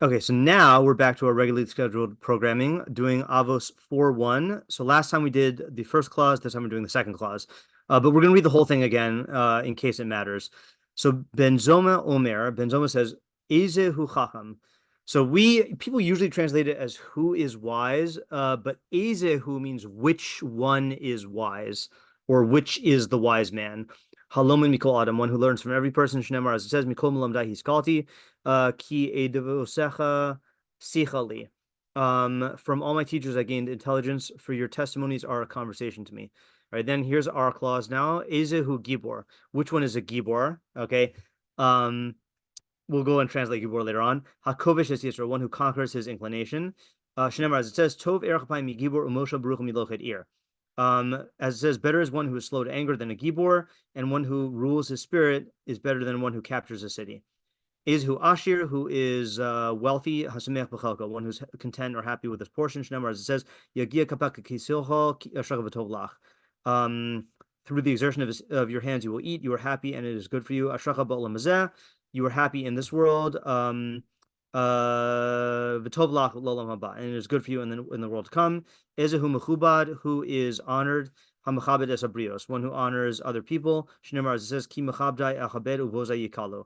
Okay, so now we're back to our regularly scheduled programming, doing Avos 4:1. So last time we did the first clause, this time we're doing the second clause. But we're going to read the whole thing again in case it matters. So Ben Zoma Omer, Ben Zoma says, Eizehu Chacham. So people usually translate it as who is wise, but Eizehu means which one is wise, or which is the wise man. Halomin Mikol Adam, one who learns from every person, Shnemar, as it says, Mikol Melamdai Hiskalti. Ki edevosecha sichali. From all my teachers, I gained intelligence. For your testimonies are a conversation to me. All right, then here's our clause now. Eizehu Gibor. Which one is a Gibor? Okay. We'll go and translate Gibor later on. Hakovish es Yisro, one who conquers his inclination. Shnemar, as it says, Tov erachapayim mi Gibor umosha baruch milochet ir. As it says, better is one who is slow to anger than a Gibor, and one who rules his spirit is better than one who captures a city. Eizehu Ashir, who is wealthy, Hasamech B'chalko, one who's content or happy with his portion. Shnemar, as it says, Yagia Kapaka Kisilcho Ashrav Lach. Through the exertion of your hands, you will eat. You are happy, and it is good for you. Ashracha Ba'olam Hazeh, you are happy in this world. V'tov Lach L'olam Haba, and it is good for you in the world to come. Eizehu Mechubad, who is honored. Hamachabed es Abrios, one who honors other people. Shnemar, as it says, Ki Mechabdai Achabed Uvozai Yikalu.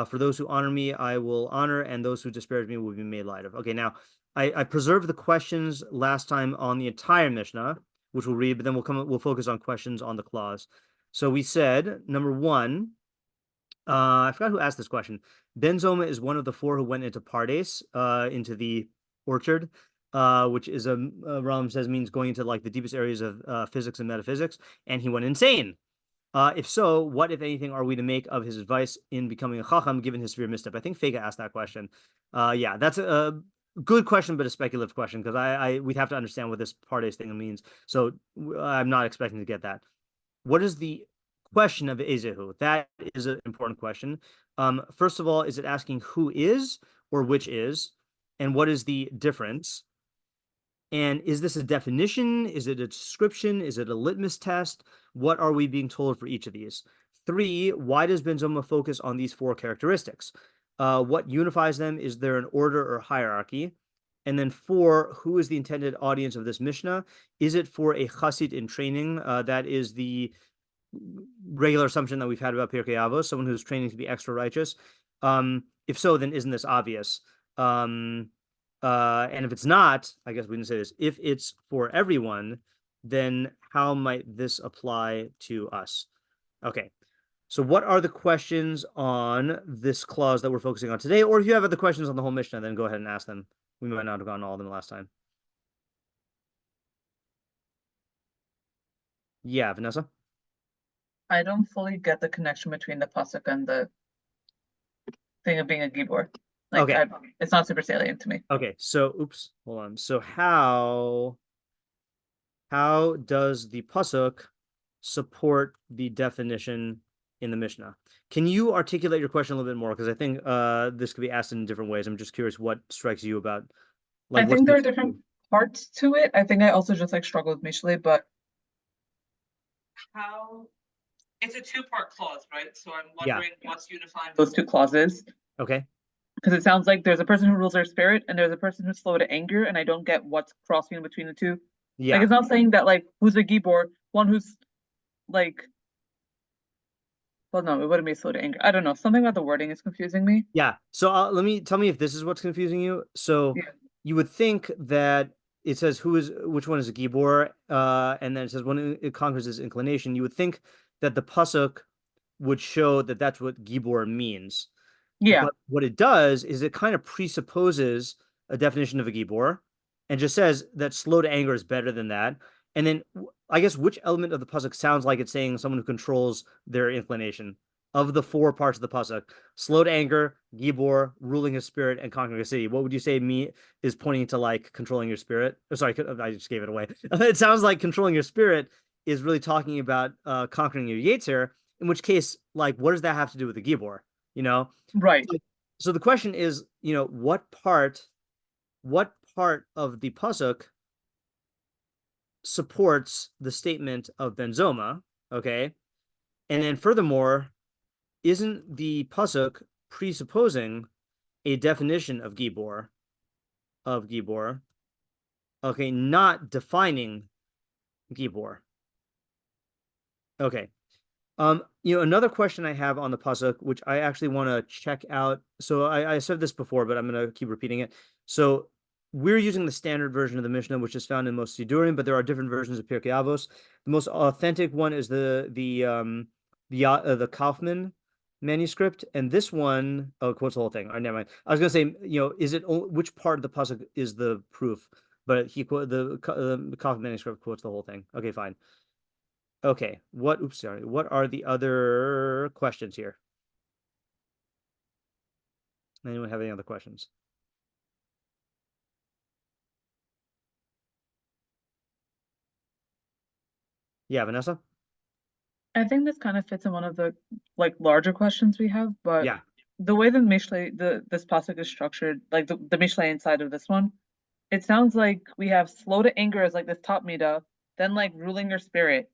For those who honor me, I will honor, and those who disparage me will be made light of. Okay, now I preserved the questions last time on the entire Mishnah, which we'll read, but then we'll focus on questions on the clause. So we said, number one, I forgot who asked this question. Ben Zoma is one of the four who went into Pardes, into the orchard, which is Rambam says means going into like the deepest areas of physics and metaphysics, and he went insane. If so, what, if anything, are we to make of his advice in becoming a chacham, given his severe misstep? I think Fega asked that question. Yeah, that's a good question, but a speculative question, because we'd have to understand what this Pardes thing means. So I'm not expecting to get that. What is the question of Eizehu? That is an important question. First of all, is it asking who is or which is? And what is the difference? And is this a definition? Is it a description? Is it a litmus test? What are we being told for each of these? 3, why does Ben Zoma focus on these 4 characteristics? What unifies them? Is there an order or hierarchy? And then 4, who is the intended audience of this Mishnah? Is it for a chassid in training? That is the regular assumption that we've had about Pirkei Avos, someone who's training to be extra righteous. If so, then isn't this obvious? And if it's not, I guess we didn't say this, if it's for everyone, then how might this apply to us? Okay, so what are the questions on this clause that we're focusing on today? Or if you have other questions on the whole Mishnah, then go ahead and ask them. We might not have gotten all of them last time. Yeah, Vanessa? I don't fully get the connection between the pasuk and the thing of being a Gibor. Like, okay. It's not super salient to me. Okay, so, hold on. So how does the pasuk support the definition in the Mishnah? Can you articulate your question a little bit more? Because I think this could be asked in different ways. I'm just curious what strikes you about. Like, I think there are different parts to it. I think I also just struggle with Mishlei, but how it's a 2-part clause, right? So I'm wondering what's unifying those 2 clauses. Okay. Because it sounds like there's a person who rules their spirit and there's a person who's slow to anger, and I don't get what's crossing between the 2. Yeah. Like, it's not saying that who's a Gibor, one who's well, no, it wouldn't be slow to anger. I don't know. Something about the wording is confusing me. Yeah. So tell me if this is what's confusing you. So you would think that it says which one is a Gibor, and then it says when it conquers his inclination. You would think that the pasuk would show that that's what Gibor means. Yeah. But what it does is it kind of presupposes a definition of a Gibor and just says that slow to anger is better than that. And then I guess which element of the pasuk sounds like it's saying someone who controls their inclination? Of the 4 parts of the pasuk, slow to anger, Gibor, ruling his spirit, and conquering a city. What would you say is pointing to controlling your spirit? Oh, sorry, I just gave it away. It sounds like controlling your spirit is really talking about conquering your Yetzer, in which case, what does that have to do with the Gibor? Right. So the question is, what part of the pasuk supports the statement of Ben Zoma? Okay, and then furthermore, isn't the pasuk presupposing a definition of Gibor, okay, not defining Gibor. Okay. Another question I have on the pasuk, which I actually want to check out. So I said this before, but I'm going to keep repeating it. So we're using the standard version of the Mishnah, which is found in most Sidurim, but there are different versions of Pirkei Avos. The most authentic one is the Kaufman manuscript, and this one quotes the whole thing. All right, never mind. I was going to say, is it which part of the pasuk is the proof? But the Kaufman manuscript quotes the whole thing. Okay, fine. Okay, what are the other questions here? Anyone have any other questions? Yeah, Vanessa? I think this kind of fits in one of the larger questions we have, but yeah, the way the Mishlei, this pasuk is structured, like the Mishlei inside of this one, it sounds like we have slow to anger as like this top midah, then like ruling your spirit.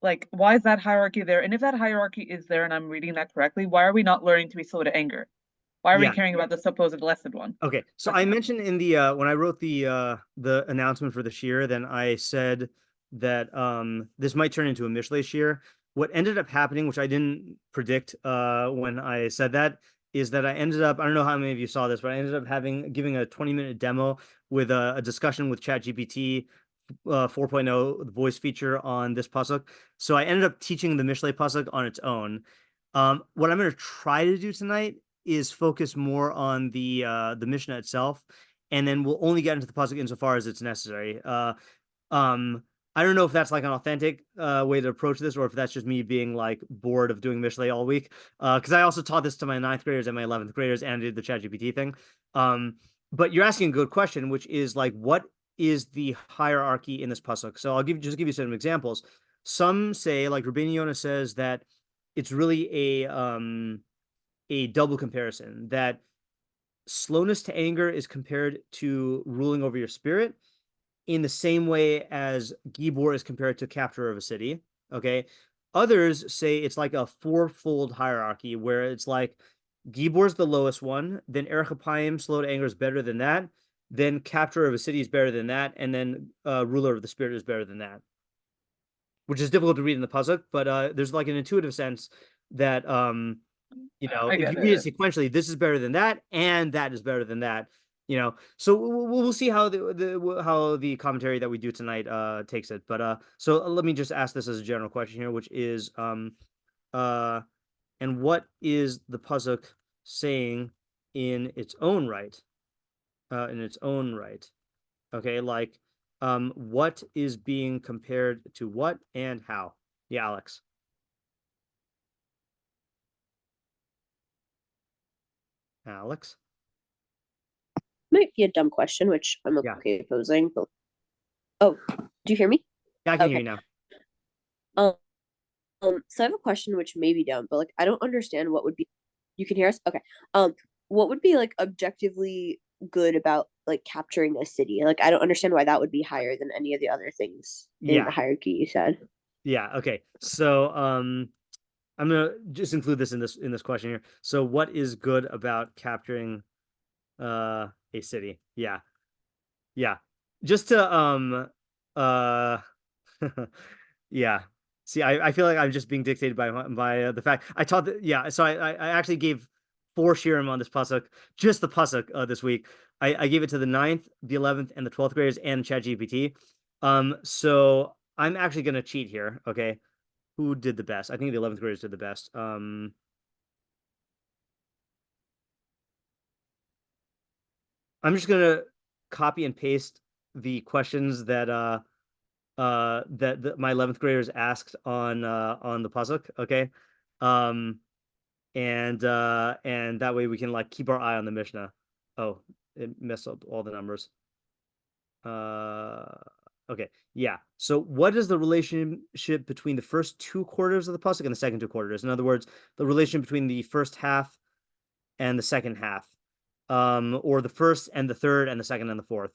Like, why is that hierarchy there? And if that hierarchy is there, and I'm reading that correctly, why are we not learning to be slow to anger? Why are we caring about the supposed lesson one? Okay, so I mentioned in the when I wrote the announcement for the shiur, then I said that this might turn into a Mishlei shiur. What ended up happening, which I didn't predict when I said that, is that I ended up, I don't know how many of you saw this, but I ended up giving a 20-minute demo with a discussion with ChatGPT 4.0, the voice feature on this pasuk. So I ended up teaching the Mishlei pasuk on its own. What I'm going to try to do tonight is focus more on the Mishnah itself, and then we'll only get into the pasuk insofar as it's necessary. I don't know if that's like an authentic way to approach this, or if that's just me being like bored of doing Mishlei all week. Because I also taught this to my 9th graders and my 11th graders, and did the ChatGPT thing. But you're asking a good question, which is like, what is the hierarchy in this pasuk? So I'll give you some examples. Some say, like Rabbeinu Yonah says, that it's really a double comparison, that slowness to anger is compared to ruling over your spirit in the same way as Gibor is compared to capture of a city. Okay. Others say it's like a fourfold hierarchy, where it's like Gibor's the lowest one, then Erech Apayim, slow to anger, is better than that, then capture of a city is better than that, and then ruler of the spirit is better than that, which is difficult to read in the pasuk, but there's like an intuitive sense that if you read it sequentially, this is better than that, and that is better than that. So we'll see how the commentary that we do tonight takes it. But so let me just ask this as a general question here, which is and what is the pasuk saying in its own right? Okay, like what is being compared to what and how? Yeah, Alex. Might be a dumb question, which I'm okay posing. But... Oh, do you hear me? Yeah, I can hear you now. So I have a question which may be dumb, but like I don't understand what would be. You can hear us? Okay. What would be like objectively good about like capturing a city? Like I don't understand why that would be higher than any of the other things in the hierarchy you said. Yeah. Okay. So I'm gonna just include this in this question here. So what is good about capturing a city? Yeah. Just to yeah. See, I feel like I'm just being dictated by the fact I taught that. So I actually gave 4 shiurim on this pasuk, just the pasuk this week. I gave it to the 9th, the 11th, and the 12th graders and ChatGPT. So I'm actually gonna cheat here. Okay, who did the best? I think the 11th graders did the best. I'm just gonna copy and paste the questions that that my 11th graders asked on the pasuk. Okay, and that way we can like keep our eye on the Mishnah. Oh, it messed up all the numbers. Okay, yeah. So what is the relationship between the first 2 quarters of the pasuk and the second 2 quarters? In other words, the relation between the first half and the second half, or the first and the third and the second and the fourth.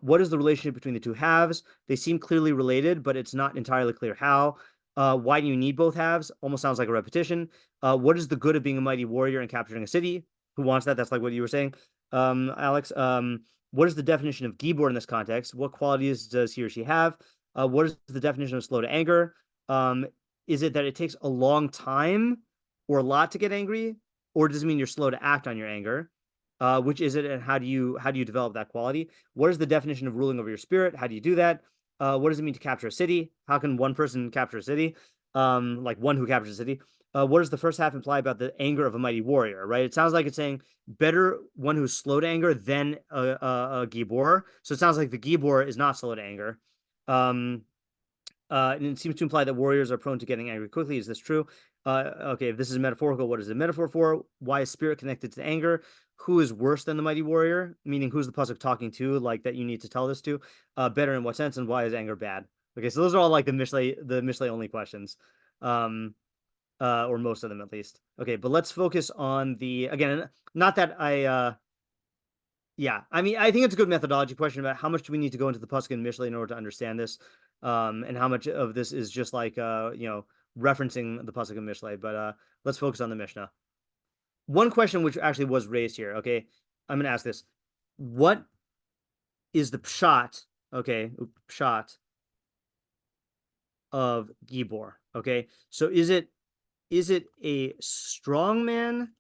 What is the relationship between the 2 halves? They seem clearly related, but it's not entirely clear how. Why do you need both halves? Almost sounds like a repetition. What is the good of being a mighty warrior and capturing a city? who wants that? That's like what you were saying, Alex. What is the definition of Gibor in this context? What qualities does he or she have? What is the definition of slow to anger? Is it that it takes a long time or a lot to get angry, or does it mean you're slow to act on your anger? Which is it, and how do you develop that quality? What is the definition of ruling over your spirit? How do you do that? What does it mean to capture a city? How can one person capture a city? Like one who captures a city. What does the first half imply about the anger of a mighty warrior? Right? It sounds like it's saying better one who's slow to anger than a Gibor. So it sounds like the Gibor is not slow to anger. And it seems to imply that warriors are prone to getting angry quickly. Is this true? Okay, if this is metaphorical, what is the metaphor for? Why is spirit connected to anger? Who is worse than the mighty warrior? Meaning, who's the pasuk talking to? Like that you need to tell this to? Better in what sense? And why is anger bad? Okay, so those are all like the Mishlei only questions, or most of them at least. Okay, but let's focus on the again. Not that yeah, I mean, I think it's a good methodology question about how much do we need to go into the pasuk and Mishlei in order to understand this, and how much of this is just like referencing the pasuk and Mishlei. But let's focus on the Mishnah. One question which actually was raised here. Okay, I'm going to ask this: what is the pshat? Okay, pshat of Gibor. Okay, so is it a strong man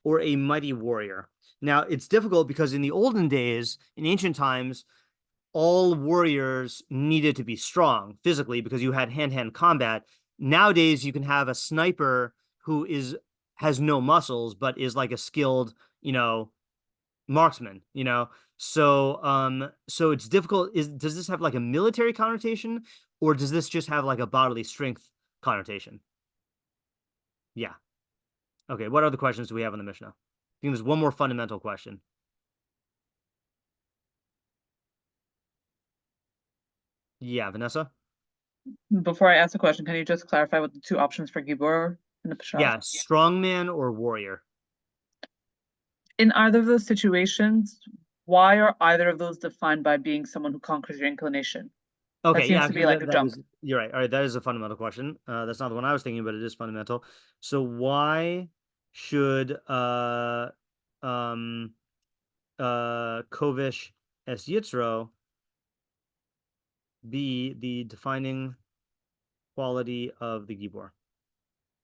or a mighty warrior? Now it's difficult because in the olden days, in ancient times, all warriors needed to be strong physically because you had hand-to-hand combat. Nowadays, you can have a sniper who has no muscles but is like a skilled, marksman. So so it's difficult. Does this have like a military connotation, or does this just have like a bodily strength connotation? Yeah. Okay, what other questions do we have on the Mishnah? I think there's one more fundamental question. Yeah, Vanessa? Before I ask the question, can you just clarify what the two options for Gibor are in the Peshat? Yeah, strongman or warrior. In either of those situations, why are either of those defined by being someone who conquers your inclination? Okay, that seems to be like a jump. You're right. All right, that is a fundamental question. That's not the one I was thinking, but it is fundamental. So why should Kovish es Yitzro be the defining quality of the Gibor?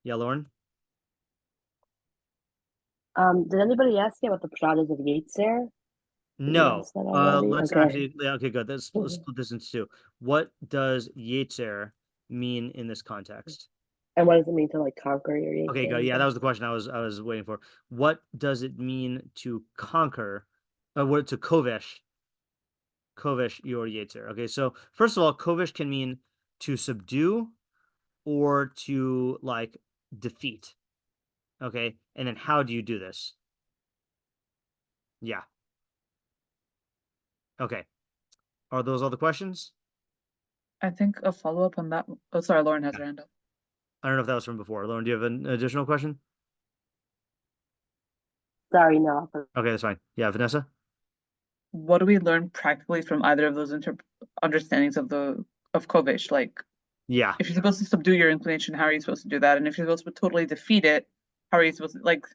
Yeah, Lauren? Did anybody ask you about the pshatas of Yetzer? No. Let's Okay. actually, okay, good. Let's split this into two. What does Yetzer mean in this context? And what does it mean to like conquer your Yetzer? Okay, good. Yeah, that was the question I was waiting for. What does it mean to conquer? What to kovesh your Yetzer? Okay, so first of all, kovesh can mean to subdue or to like defeat. Okay, and then how do you do this? Yeah. Okay. Are those all the questions? I think a follow-up on that. Oh, sorry, Lauren has her hand up. I don't know if that was from before. Lauren, do you have an additional question? Sorry, no. Okay, that's fine. Yeah, Vanessa? What do we learn practically from either of those understandings of Kovish? Like, yeah, if you're supposed to subdue your inclination, how are you supposed to do that? And if you're supposed to totally defeat it, how are you supposed to, like,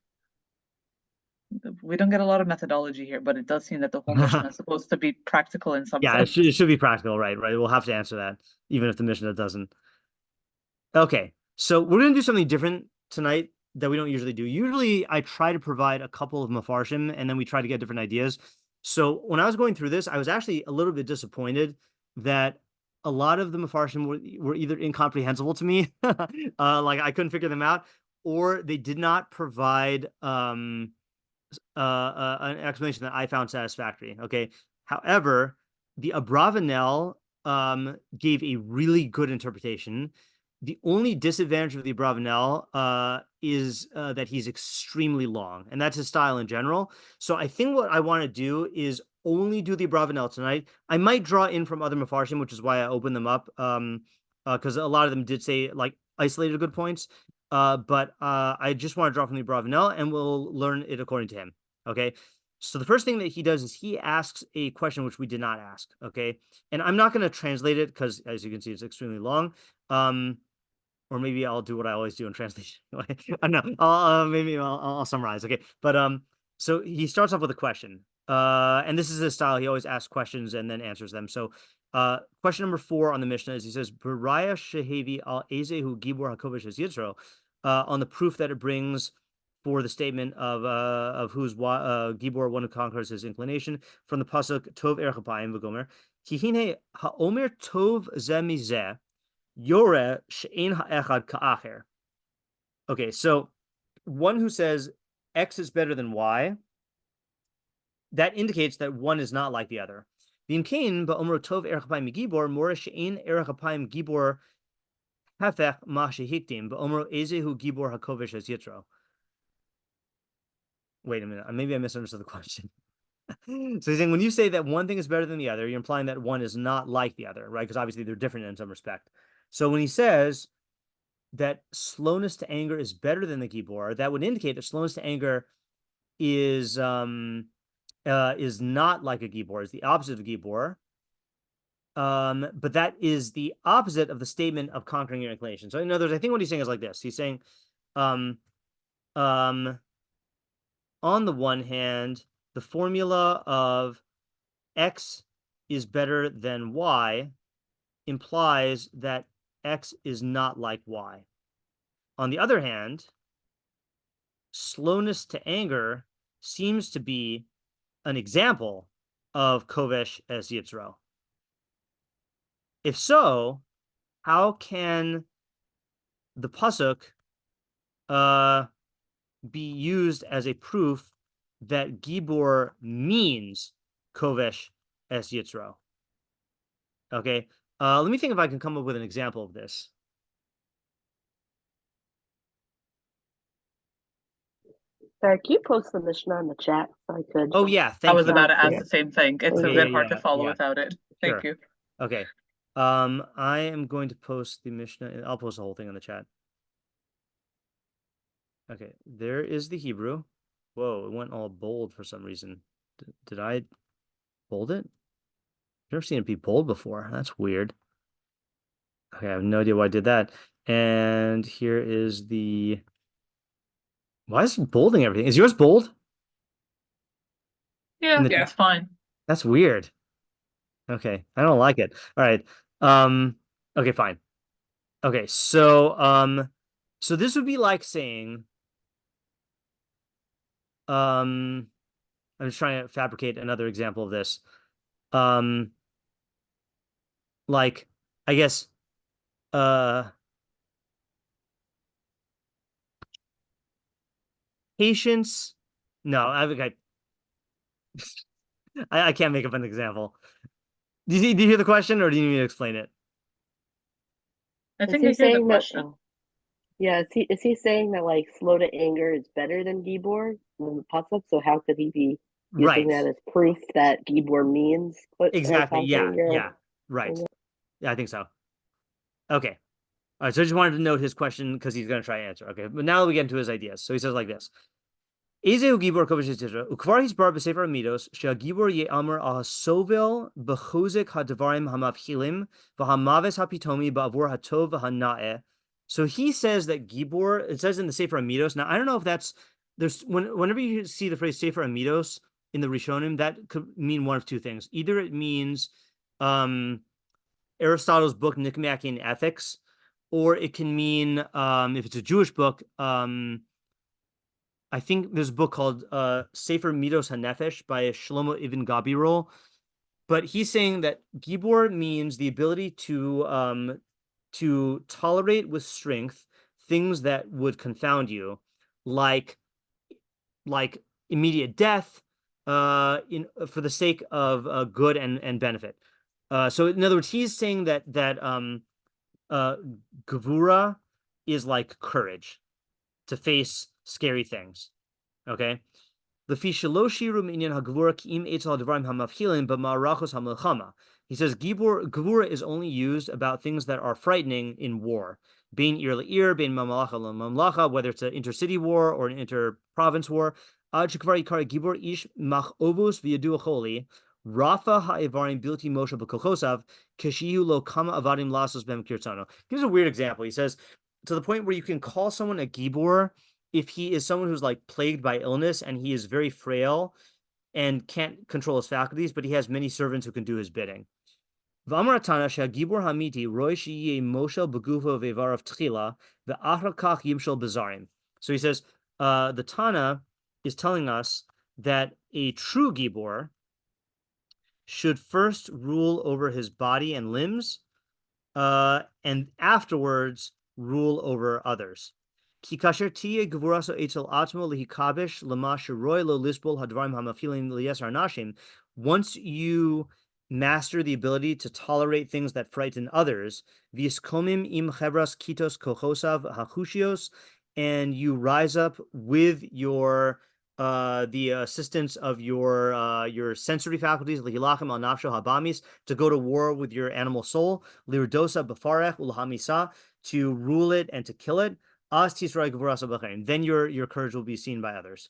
we don't get a lot of methodology here, but it does seem that the whole mission is supposed to be practical in some sense. It should be practical, right? We'll have to answer that, even if the Mishnah doesn't. Okay, so we're going to do something different tonight that we don't usually do. Usually, I try to provide a couple of meforshim, and then we try to get different ideas. So when I was going through this, I was actually a little bit disappointed that a lot of the meforshim were either incomprehensible to me, like I couldn't figure them out, or they did not provide an explanation that I found satisfactory. Okay. However, the Abravanel gave a really good interpretation. The only disadvantage of the Abravanel is that he's extremely long, and that's his style in general. So I think what I want to do is only do the Abravanel tonight. I might draw in from other mefarshim, which is why I opened them up, because a lot of them did say like isolated good points. But I just want to draw from the Abravanel, and we'll learn it according to him. Okay. So the first thing that he does is he asks a question which we did not ask. Okay. And I'm not going to translate it because, as you can see, it's extremely long. Or maybe I'll do what I always do in translation. I don't know. Maybe I'll summarize. Okay. But So he starts off with a question. And this is his style. He always asks questions and then answers them. So question number 4 on the Mishnah is he says, Baraya Shehevi al Eizehu Gibor HaKovish es Yitzro, on the proof that it brings for the statement of who's Gibor, one who conquers his inclination, from the pasuk Tov Erchapayim v'gomer Kihine ha'omer Tov zemizeh Yore she'en ha'echad ka'acher. Okay, so one who says X is better than Y, that indicates that one is not like the other. V'imkein ba'omer Tov Erchapayim Gibor more she'en Erchapayim Gibor hafech ma shehiktim ba'omer Eizehu Gibor HaKovish es Yitro. Wait a minute, maybe I misunderstood the question. So he's saying when you say that one thing is better than the other, you're implying that one is not like the other, right? Because obviously they're different in some respect. So when he says that slowness to anger is better than the Gibor, that would indicate that slowness to anger is not like a Gibor, is the opposite of a Gibor. But that is the opposite of the statement of conquering your inclination. So in other words, I think what he's saying is like this. He's saying, on the one hand, the formula of X is better than Y implies that X is not like Y. On the other hand, slowness to anger seems to be an example of Kovesh as Yitzro. If so, how can the pasuk be used as a proof that Gibor means Kovesh es Yitzro? Okay, let me think if I can come up with an example of this. Sorry, can you post the Mishnah in the chat so I could? Oh yeah, I was you. about to ask Yeah. the same thing. It's a Yeah, bit hard to follow without it. Thank Sure. you. Okay, I am going to post the Mishnah. I'll post the whole thing in the chat. Okay, there is the Hebrew. Whoa, it went all bold for some reason. Did I bold it? I've never seen it be bold before. That's weird. Okay, I have no idea why I did that. And here is the... Why is it bolding everything? Is yours bold? Yeah, the- it's fine. That's weird. Okay, I don't like it. All right. Okay, fine. Okay, so this would be like saying, I'm just trying to fabricate another example of this. Like, I guess, patience. No, I can't make up an example. Do you hear the question, or do you need me to explain it? I Is think he I hear the saying that? question. Yeah, is he saying that like slow to anger is better than Gibor in the pasuk? So how could he be Right. using that as proof that Gibor means Exactly. Yeah. conquering your- Yeah. Right. Yeah, I think so. Okay. All right. So I just wanted to note his question because he's going to try to answer. Okay. But now we get into his ideas. So he says like this. Eizehu Gibor Kovish Tizra. Ukvar hisbar b'sefer Amidos she'Gibor ye'amar ahasovel b'chozik hadvarim hamavchilim v'hamaves hapitomi ba'avur hatov v'hana'eh. So he says that Gibor, it says in the Sefer Amidos. Now I don't know if that's whenever you see the phrase Sefer Amidos in the Rishonim, that could mean one of two things. Either it means Aristotle's book Nicomachean Ethics, or it can mean if it's a Jewish book. I think there's a book called Sefer Midos HaNefesh by Shlomo Ibn Gabirol, but he's saying that Gibor means the ability to tolerate with strength things that would confound you, like immediate death, for the sake of good and benefit. So in other words, he's saying that Gevura is like courage to face scary things. Okay. He says Gevura is only used about things that are frightening in war. Bein ir le'ir, bein mamlacha le'mamlacha, whether it's an intercity war or an inter-province war. Gibor ish machovus v'yadu choli. Rafa ha'ivarim bilti moshe b'kochosav keshihu lo kama avadim lasos bem kirtzano. Here's a weird example. He says, to the point where you can call someone a Gibor if he is someone who's like plagued by illness and he is very frail and can't control his faculties, but he has many servants who can do his bidding. So he says, the Tana is telling us that a true Gibor should first rule over his body and limbs, and afterwards rule over others. Once you master the ability to tolerate things that frighten others, and you rise up with your the assistance of your sensory faculties, to go to war with your animal soul, to rule it and to kill it. Then your courage will be seen by others.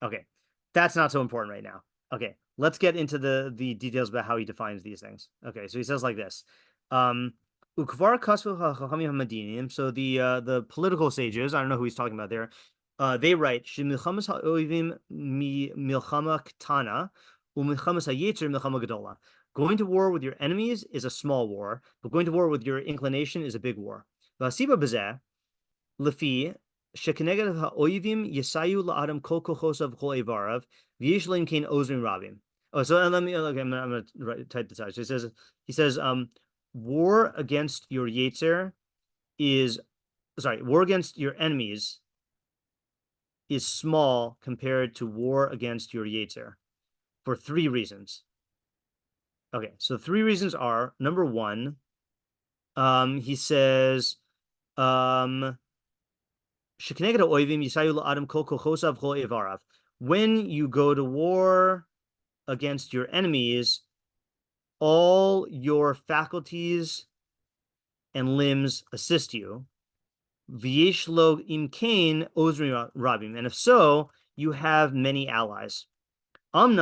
Okay, that's not so important right now. Okay, let's get into the details about how he defines these things. Okay, so he says like this. So the political sages, I don't know who he's talking about there, they write going to war with your enemies is a small war, but going to war with your inclination is a big war. Lefi shekeneged ha'oivim yesayu la'adam kol kochosav kol evarav v'yesh leim kein ozrim rabim. Oh, so let me. Okay, I'm gonna type this out. So he says, war against your yetzer war against your enemies is small compared to war against your yetzer, for 3 reasons. Okay, so 3 reasons are, number 1, he says, when you go to war against your enemies, all your faculties and limbs assist you. And if so, you have many allies. But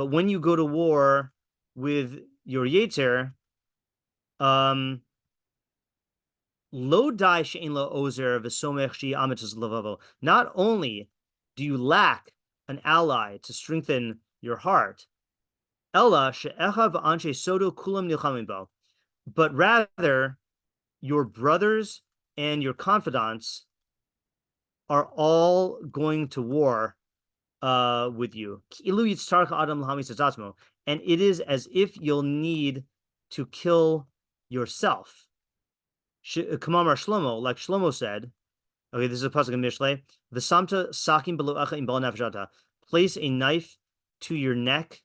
when you go to war with your yetzer, not only do you lack an ally to strengthen your heart, but rather your brothers and your confidants are all going to war with you. And it is as if you'll need to kill yourself. Kamamar Shlomo, like Shlomo said, okay, this is a pasuk in Mishlei. V'samta sakim belo'acha im bal nefshata. Place a knife to your neck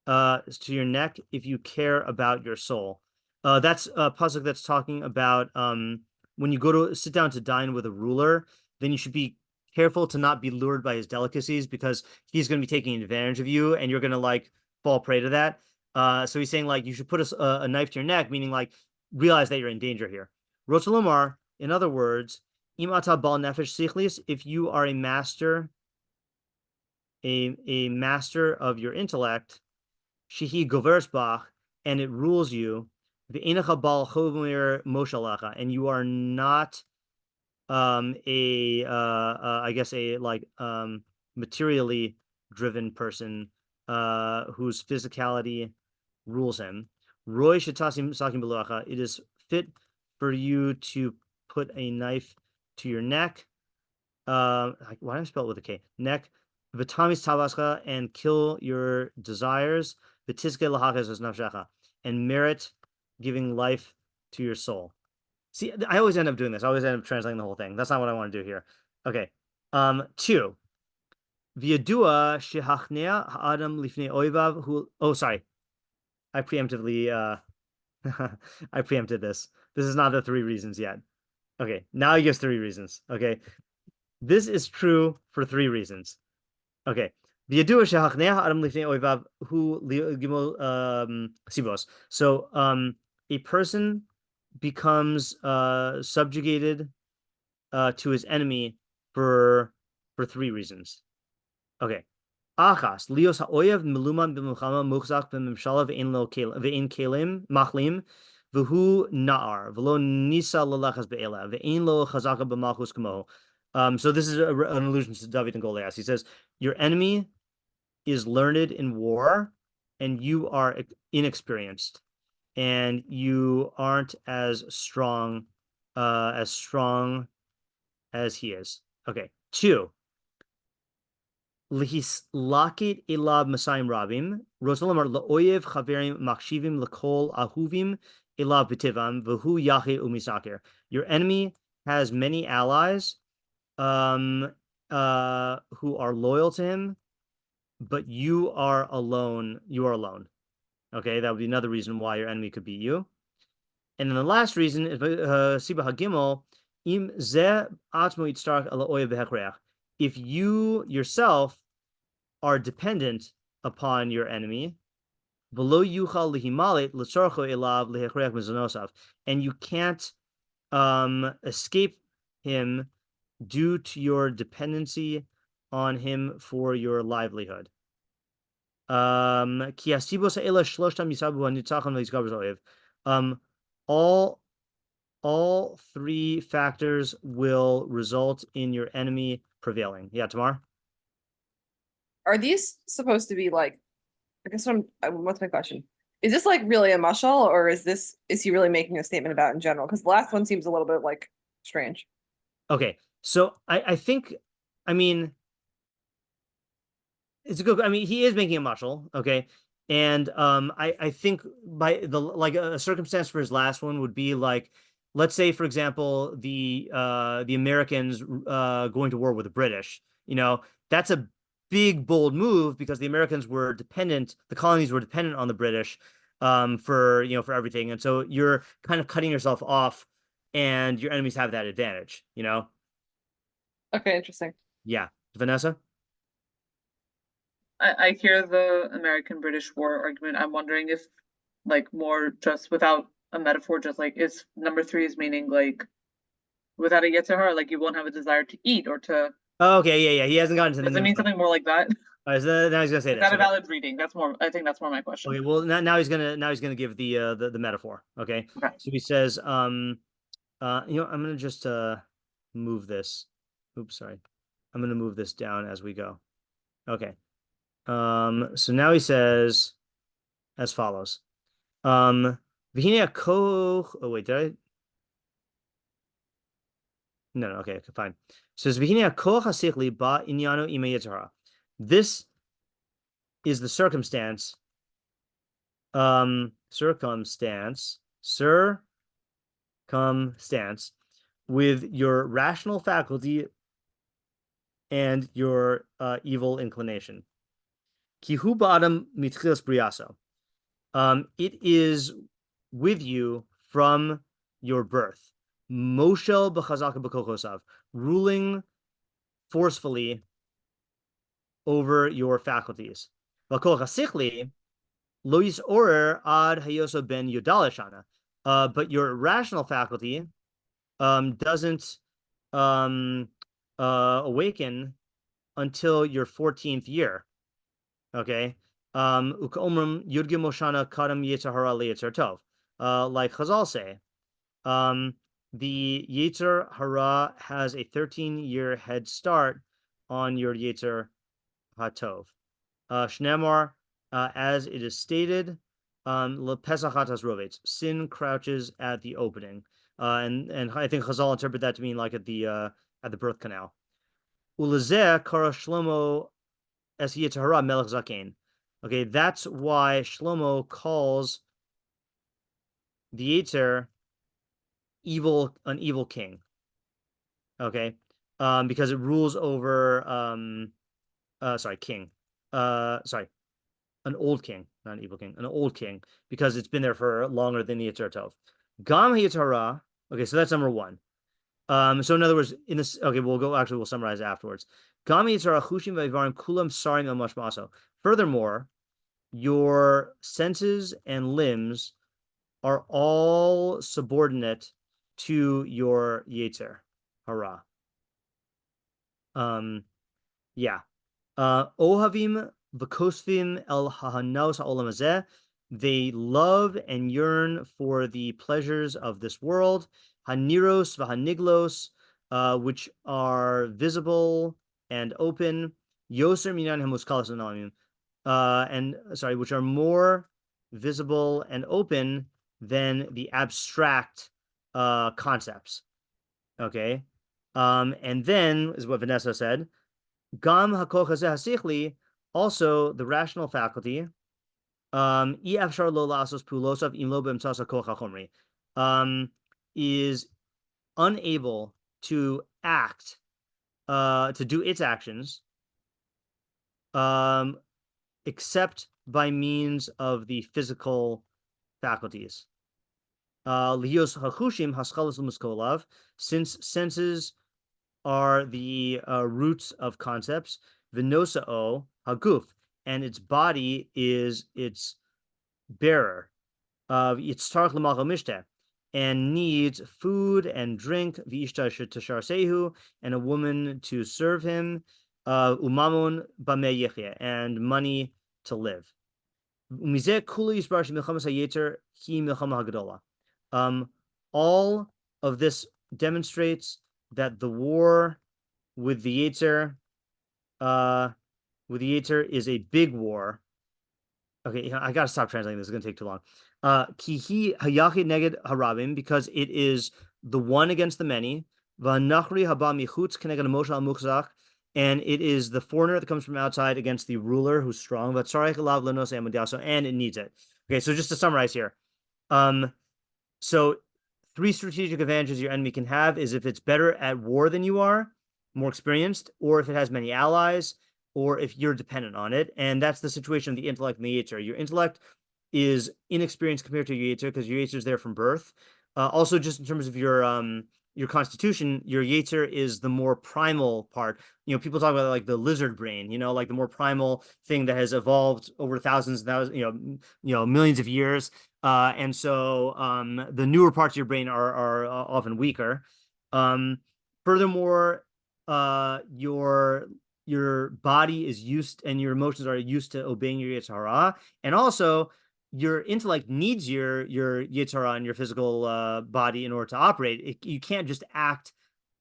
if you care about your soul. That's a pasuk that's talking about when you go to sit down to dine with a ruler, then you should be careful to not be lured by his delicacies, because he's going to be taking advantage of you and you're going to like fall prey to that. So he's saying like you should put a knife to your neck, meaning like realize that you're in danger here. Rotzelomar, in other words, im ata bal nefesh sichlis, if you are a master of your intellect, shehi goveres bach, and it rules you, ve'enecha bal chomer moshalacha, and you are not I guess a materially driven person whose physicality rules him. Roy shetasim sakim beloacha. It is fit for you to put a knife to your neck. Why do I spell it with a K? Neck. V'tamis tabascha, and kill your desires. V'tiske lahachas es nafshecha, and merit giving life to your soul. See, I always end up doing this. I always end up translating the whole thing. That's not what I want to do here. Okay. 2. V'yadua shehachnea ha'adam lifnei oivav hu. Oh, sorry. I preemptively I preempted this. This is not the 3 reasons yet. Okay, now he gives 3 reasons. Okay. This is true for 3 reasons. Okay. V'yadua shehachnea ha'adam lifnei oivav hu gimel sibos. So a person becomes subjugated to his enemy for 3 reasons. Okay. Achas, lios ha'oyev meluman b'milchama muchzak b'mimshala ve'in kelim machlim V'hu na'ar v'lo nisa lelechas be'ela ve'ein lo chazaka b'malchus kamo. So this is an allusion to David and Goliath. He says, your enemy is learned in war, and you are inexperienced, and you aren't as strong as he is. Okay. 2. Lakit elab masayim rabim rosalamar laoyev chaverim makshivim lakol ahuvim elab b'tivam v'hu yachid umisakir. Your enemy has many allies who are loyal to him, but you are alone. You are alone. Okay, that would be another reason why your enemy could beat you. And then the last reason is Siba Hagimel, im ze atmo yitztarach ala oyev b'hekreach. If you yourself are dependent upon your enemy, below yuchal lihimalit l'tzorcho elav lehekreach mizonosav, and you can't escape him due to your dependency on him for your livelihood. All 3 factors will result in your enemy prevailing. Yeah, Tamar? Are these supposed to be like, I guess what's my question? Is this like really a mashal, or is he really making a statement about in general? Because the last one seems a little bit like strange. Okay, so I think, I mean, it's a good, I mean, he is making a mashal, okay? And I think by a circumstance for his last one would be like, let's say, for example, the Americans going to war with the British. That's a big, bold move because the Americans were dependent, the colonies were dependent on the British for everything. And so you're kind of cutting yourself off and your enemies have that advantage, Okay, interesting. Yeah. Vanessa? I hear the American-British war argument. I'm wondering if, like, more just without a metaphor, just like, is number 3 is meaning like without a yetzer hara, like you won't have a desire to eat or to. Oh, okay, yeah. He hasn't gotten to the. Does it mean something more like that? So now he's gonna say Is that. that a valid reading? I think that's more my question. Okay, well now he's gonna give the metaphor. Okay. So he says, I'm gonna just move this. Oops, sorry. I'm gonna move this down as we go. Okay. So now he says as follows. Oh wait, did I? No, okay, fine. So this is the circumstance with your rational faculty and your evil inclination. Kihu ba'adam mitchilas briyaso. It is with you from your birth. Moshel b'chazaka b'kochosav, ruling forcefully over your faculties. V'kol chasichli lo yisorer ad hayoso ben yodalashana. But your rational faculty doesn't awaken until your 14th year. Okay. Ukaomrim yudgim moshana kadam yetzer hara leyetzer tov. Like Chazal say, the yetzer hara has a 13-year head start on your yetzer hatov. Shnemar, as it is stated, lepesachat hasrovetz, sin crouches at the opening. And I think Chazal interpret that to mean like at the birth canal. Ulezeh kara Shlomo es yetzer hara melech zaken. Okay, that's why Shlomo calls the Yetzer an evil king. Okay, because it rules over king. An old king, not an evil king, an old king, because it's been there for longer than the Yetzer Tov. Gam Yetzer hara. Okay, so that's number 1. So in other words, in this, okay, we'll summarize afterwards. Gam Yetzer hara chushim v'avarim kulam sarim el mashmaso. Furthermore, your senses and limbs are all subordinate to your Yetzer hara. Ohavim v'kosvim el hahanaos ha'olam hazeh They love and yearn for the pleasures of this world, haniros v'haniglos, which are visible and open, yoser minan hamuskalos anonimim, which are more visible and open than the abstract concepts. Okay, and then is what Vanessa said. Gam hakoch hazeh hasichli, also the rational faculty. Is unable to act, to do its actions, except by means of the physical faculties. Since senses are the roots of concepts, v'nosa'o haguf, and its body is its bearer, its tarch l'malcha mishteh, and needs food and drink, v'ishta shetasharsehu, and a woman to serve him, umamon bameh yechye, and money to live. Umizeh kula yisbar shemilchamas hayetzer hi milchama hagadola. All of this demonstrates that the war with the Yetzer, is a big war. Okay, I gotta stop translating this. It's gonna take too long. Kihi hayachid neged harabim, because it is the one against the many. V'nachri haba michutz keneged moshe al muchzach, and it is the foreigner that comes from outside against the ruler who's strong. V'tzarech elav lenos emudaso, and it needs it. Okay, so just to summarize here, so 3 strategic advantages your enemy can have is if it's better at war than you are, more experienced, or if it has many allies, or if you're dependent on it. And that's the situation of the intellect and the Yetzer. Your intellect is inexperienced compared to your Yetzer because your Yetzer is there from birth. Also, just in terms of your constitution, your Yetzer is the more primal part. People talk about like the lizard brain, like the more primal thing that has evolved over thousands, millions of years. And so the newer parts of your brain are often weaker. Furthermore, your body is used and your emotions are used to obeying your Yetzer Hara, and also your intellect needs your Yetzer Hara and your physical body in order to operate. You can't just act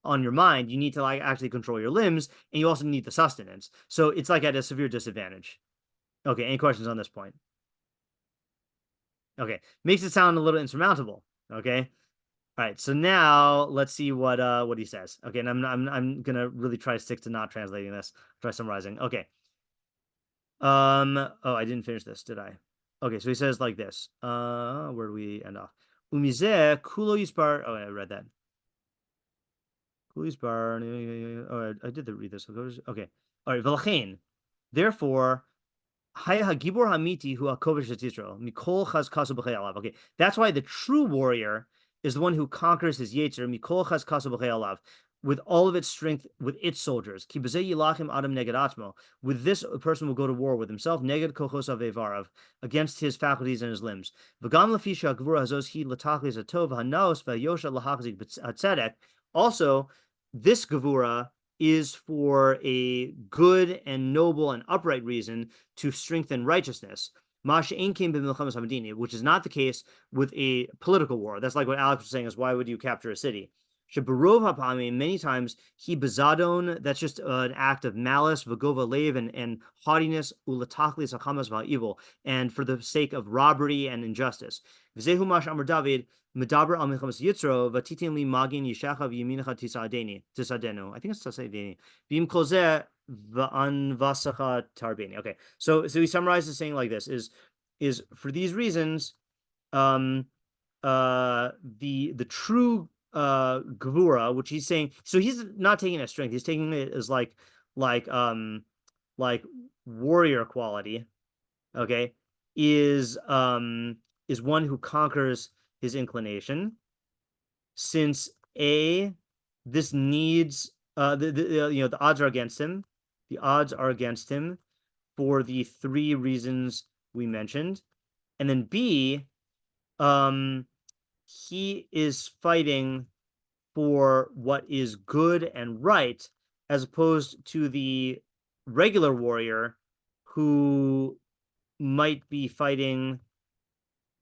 on your mind. You need to actually control your limbs, and you also need the sustenance. So it's at a severe disadvantage. Okay, any questions on this point? Okay, makes it sound a little insurmountable. Okay, all right. So now let's see what he says. Okay, and I'm gonna really try to stick to not translating this. Try summarizing. Okay. Oh, I didn't finish this, did I? Okay, so he says like this. Where do we end off? Umizeh kulo yispar. Oh, I read that. Kulo yispar. Oh, I did read this. Okay. All right. V'lachein. Therefore, Gibor hamiti hu hakovesh et Yisrael mikol chaz kasu b'chei alav. Okay, that's why the true warrior is the one who conquers his Yetzer mikol chaz kasu b'chei alav, with all of its strength, with its soldiers. Ki b'zeh yilachim adam neged atzmo. With this, a person will go to war with himself, neged kochos avevarav, against his faculties and his limbs. V'gam lefisha gvura hazos hi latachlis atov hanaos v'yosha lahachzik b'tzedek. Also, this gevura is for a good and noble and upright reason to strengthen righteousness, which is not the case with a political war. That's like what Alex was saying, is why would you capture a city? Many times, he bezadon, that's just an act of malice, v'gova lev, and haughtiness, ulatachlis hachamas v'ha'evil, and for the sake of robbery and injustice. V'zehu mash amar David, medaber al milchamas yitzro, v'titin li magin yishacha v'yaminecha tisadenu. I think it's tisadenu. V'im kol zeh v'anvasacha tarbeni. Okay, so he summarizes saying like this, is for these reasons, the true gevura, which he's saying, so he's not taking it as strength, he's taking it as like warrior quality, okay, is one who conquers his inclination, since this needs the odds are against him. The odds are against him for the 3 reasons we mentioned, and then B, he is fighting for what is good and right, as opposed to the regular warrior who might be fighting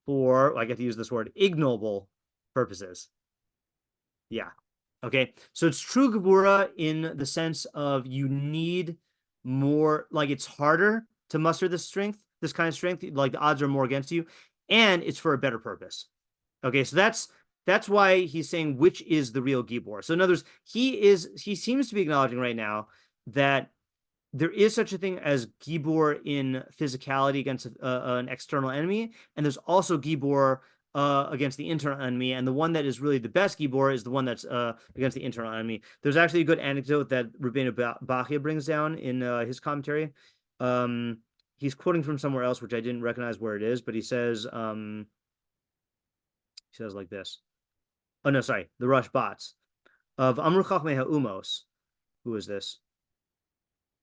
for, I get to use this word, ignoble purposes. Yeah. Okay. So it's true Gevura in the sense of you need more, like it's harder to muster this kind of strength, like the odds are more against you, and it's for a better purpose. Okay. So that's why he's saying which is the real Gibor. So in other words, he seems to be acknowledging right now that there is such a thing as Gibor in physicality against an external enemy, and there's also Gibor against the internal enemy, and the one that is really the best Gibor is the one that's against the internal enemy. There's actually a good anecdote that Rabbeinu Bachia brings down in his commentary. He's quoting from somewhere else, which I didn't recognize where it is, but he says like this. Oh no, sorry, the Rush Bots of Amru Chachmei HaUmos. Who is this?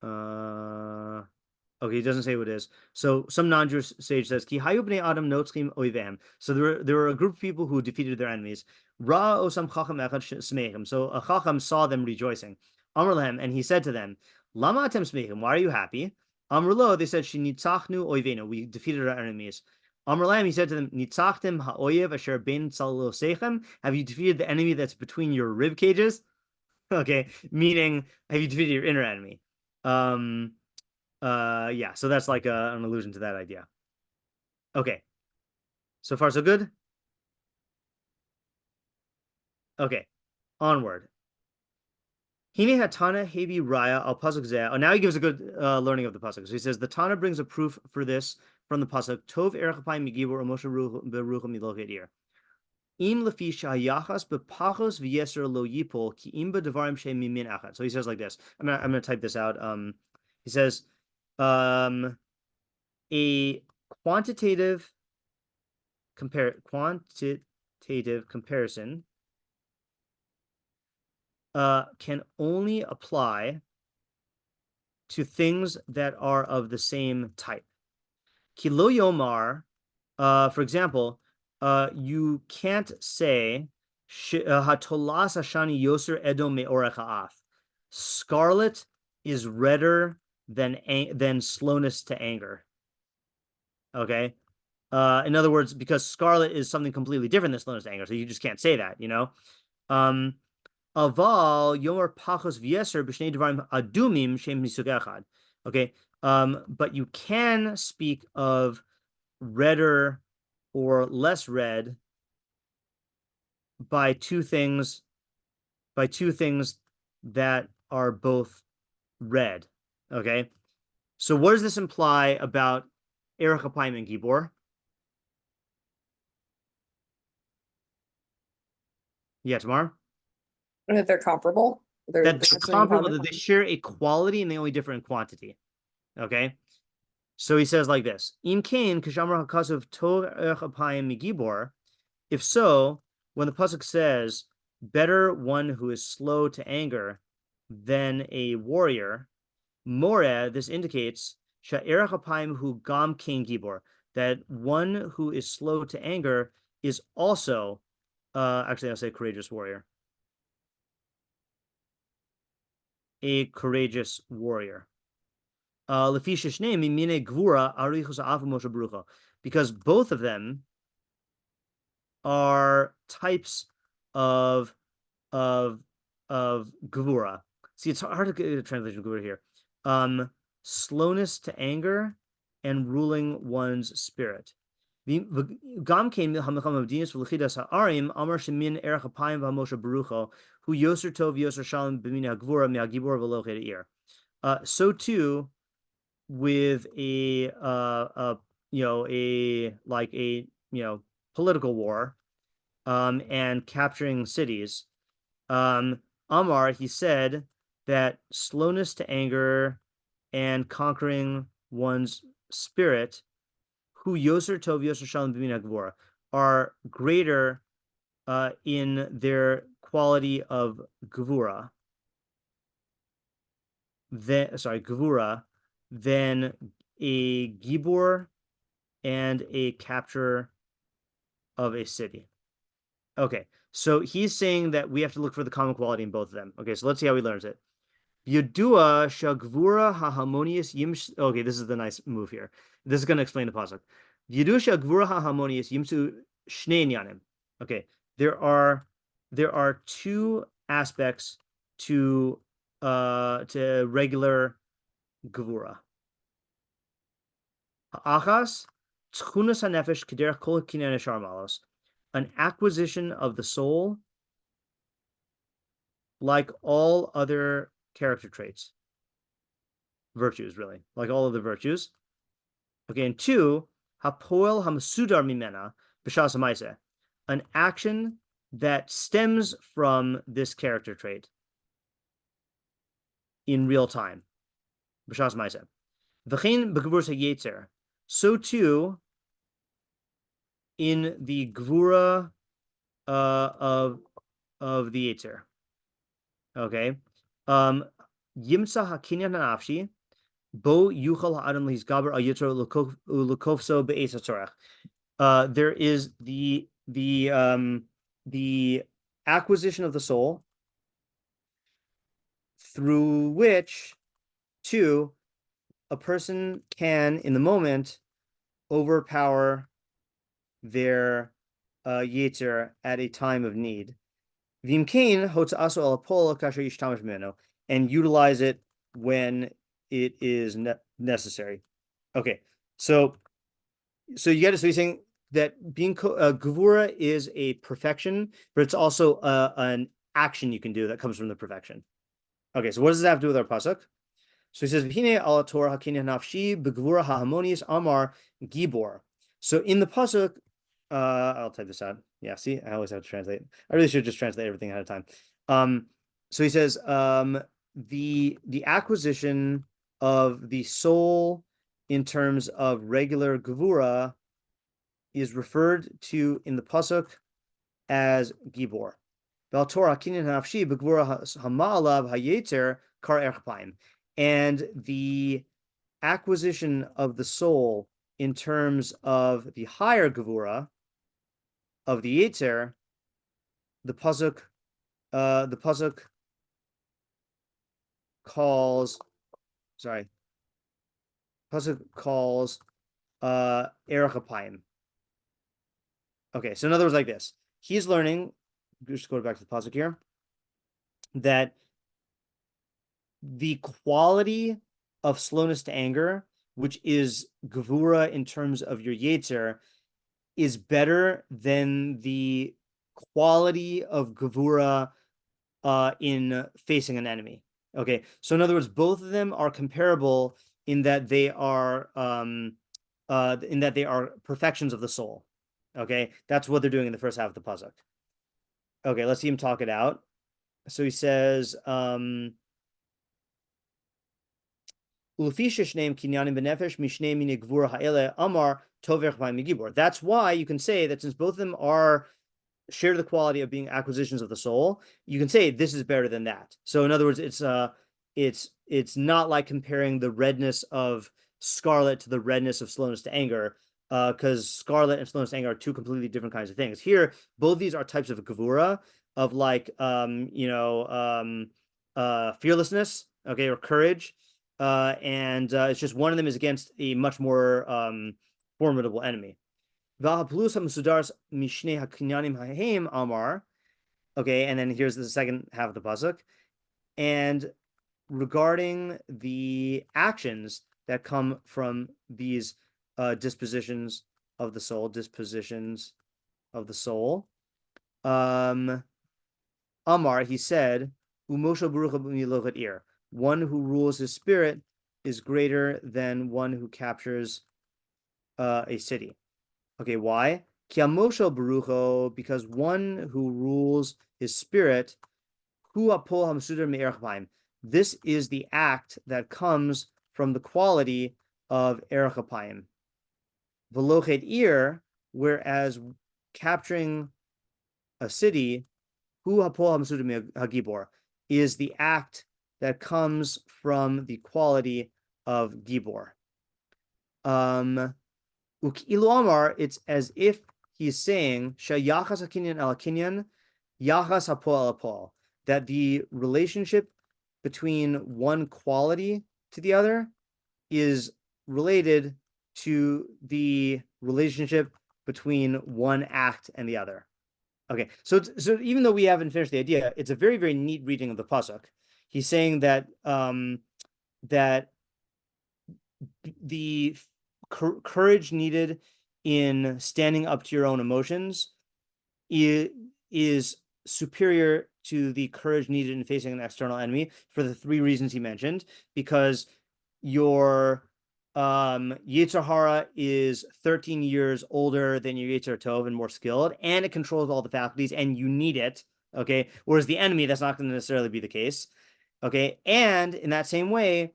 Okay, he doesn't say what it is. So some non-Jewish sage says, Ki hayu bnei adam notzchim oivehem. So there were a group of people who defeated their enemies. Ra osam chacham echad smechem. So a chacham saw them rejoicing. Amr lahem, and he said to them, Lama atem smechem, why are you happy? Amr lo, they said, Shinitzachnu oivenu, we defeated our enemies. Amr lahem, he said to them, Nitzachtem ha'oyev asher bein tzalosechem. Have you defeated the enemy that's between your rib cages? Okay, meaning, have you defeated your inner enemy? Yeah, so that's like an allusion to that idea. Okay, so far so good. Okay, onward. Hine hatana hebi raya al pasuk zeh. Oh, now he gives a good learning of the pasuk. So he says the Tana brings a proof for this from the pasuk Tov erechapayim migibor Moshe berucha milochet ir. Im lefi shayachas bepachos v'yeser lo yipol ki im bedevarim shem mimin achad. So he says like this. I'm gonna type this out. He says a quantitative comparison can only apply to things that are of the same type. Kilo yomar, for example, you can't say hatolas hashani yoser edom me'orech ha'af. Scarlet is redder than slowness to anger. Okay. In other words, because scarlet is something completely different than slowness to anger, so you just can't say that, you know. Aval yomer pachos v'yeser b'shnei devarim adumim shem misug echad. Okay. But you can speak of redder or less red by two things that are both red. Okay, so what does this imply about Erech Apayim and Gibor? Yeah, Tamar? That they're comparable. They're comparable, that they share a quality and they only differ in quantity. Okay, so he says like this: Im kain kashamar hakasav tov Erech Apayim migibor. If so, when the pasuk says, "Better one who is slow to anger than a warrior," More, this indicates Sha'erach Apayim hu gam kain gibor, that one who is slow to anger is also, actually I'll say courageous warrior. A courageous warrior. Because both of them are types of gevura. See, it's hard to get a translation of gevura here. Slowness to anger and ruling one's spirit. So too with a political war and capturing cities. Amar, he said that slowness to anger and conquering one's spirit, who yoser tov yoser shalom b'min hagvura, are greater in their quality of gevura than a gibor and a capture of a city. Okay, so he's saying that we have to look for the common quality in both of them. Okay, so let's see how he learns it. Yadua shagvura haharmonious yimsh. Okay, this is the nice move here. This is going to explain the pasuk. Yidusha gvura harmonious yimsu shnei inyanim. Okay, there are two aspects to regular gvura. Achas tchunas hanefesh kederach kol kinyan yashar malos, an acquisition of the soul, like all other character traits, virtues, really, like all of the virtues. Okay, and two, hapoel hamsudar mimena b'shas hamaiseh, an action that stems from this character trait in real time, b'shas hamaiseh. V'chein b'gvurus hayetzer, so too in the gvura of the yetzer. Okay, yimsa hakinyan hanafshi bo yuchal ha'adam lehizgaber al yitro ulukofso be'es hatzorach. There is the acquisition of the soul through which, too, a person can, in the moment, overpower their yetzer at a time of need. Vimkain hotza'aso al apol kasher yishtamash mimeno, and utilize it when it is necessary. Okay, so you get it. So he's saying that being gevura is a perfection, but it's also an action you can do that comes from the perfection. Okay, so what does that have to do with our pasuk? So he says, "V'hine al Torah hakinyan nafshi begvura ha'harmonious amar Gibor." So in the pasuk, I'll type this out. Yeah, see, I always have to translate. I really should just translate everything ahead of time. So he says, the acquisition of the soul in terms of regular gevura is referred to in the pasuk as Gibor. Val Torah kinyan nafshi begvura hama'alav hayetzer kar erchpaim, and the acquisition of the soul in terms of the higher gevura of the yetzer, the pasuk calls erech apayim. Okay, so in other words, like this, he's learning. Just go back to the pasuk here. That the quality of slowness to anger, which is gevura in terms of your yetzer, is better than the quality of gevura in facing an enemy. Okay, so in other words, both of them are comparable in that they are perfections of the soul. Okay, that's what they're doing in the first half of the pasuk. Okay, let's see him talk it out. So he says, that's why you can say that since both of them share the quality of being acquisitions of the soul, you can say this is better than that. So in other words, it's not like comparing the redness of scarlet to the redness of slowness to anger, because scarlet and slowness to anger are two completely different kinds of things. Here, both these are types of gevura, of like fearlessness, okay, or courage. And it's just one of them is against a much more formidable enemy. Okay, and then here's the second half of the pasuk. And regarding the actions that come from these dispositions of the soul, Amar, he said, one who rules his spirit is greater than one who captures a city. Okay, why? Because one who rules his spirit, this is the act that comes from the quality of erech apayim. Velochet ir, whereas capturing a city, is the act that comes from the quality of Gibor. Ukilu Amar, it's as if he's saying, Shayachas hakinyan al kinyan, yachas hapol al apol, that the relationship between one quality to the other is related to the relationship between one act and the other. Okay, so even though we haven't finished the idea, it's a very, very neat reading of the pasuk. He's saying that that the courage needed in standing up to your own emotions is superior to the courage needed in facing an external enemy for the three reasons he mentioned, because your Yetzer Hara is 13 years older than your Yetzer Tov and more skilled, and it controls all the faculties, and you need it, okay? Whereas the enemy, that's not going to necessarily be the case, okay? And in that same way,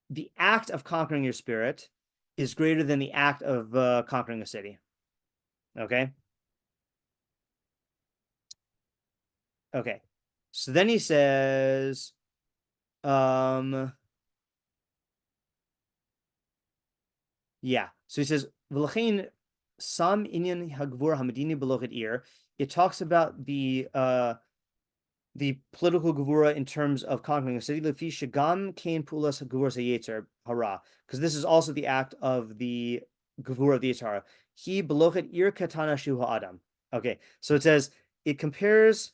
the act of conquering your spirit is greater than the act of conquering a city, okay? Okay, so then he says, yeah. So he says, "V'lachein sam inyan hagvur hamadini belochet ir." It talks about the political gevura in terms of conquering a city. Lefi shagam kain pulas gevura sayetzer hara, because this is also the act of the gevura of the Yetzer Hara. He belochet ir katana shu ha'adam. Okay, so it says it compares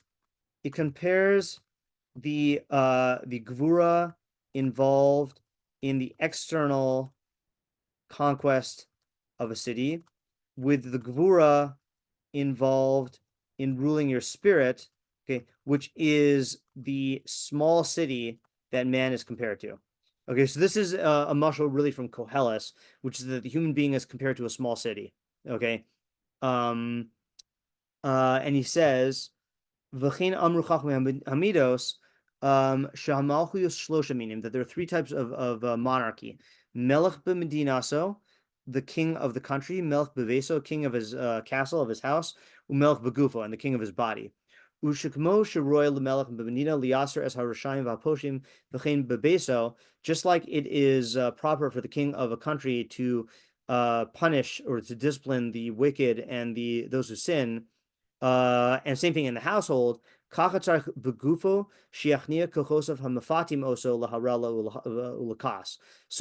the gevura involved in the external conquest of a city with the gevura involved in ruling your spirit, okay, which is the small city that man is compared to. Okay, so this is a mashal really from Koheles, which is that the human being is compared to a small city. Okay, and he says, "V'chein amru chachmei hamidos shamalchuyos shlosha minim," that there are three types of monarchy: melech b'medinaso, the king of the country; melech b'veso, king of his castle, of his house; umelech b'gufo, and the king of his body. Ushikmo sheroy l'melech b'medina liaser es harashayim v'aposhim v'chein b'beso, just like it is proper for the king of a country to punish or to discipline the wicked and those who sin, and same thing in the household. So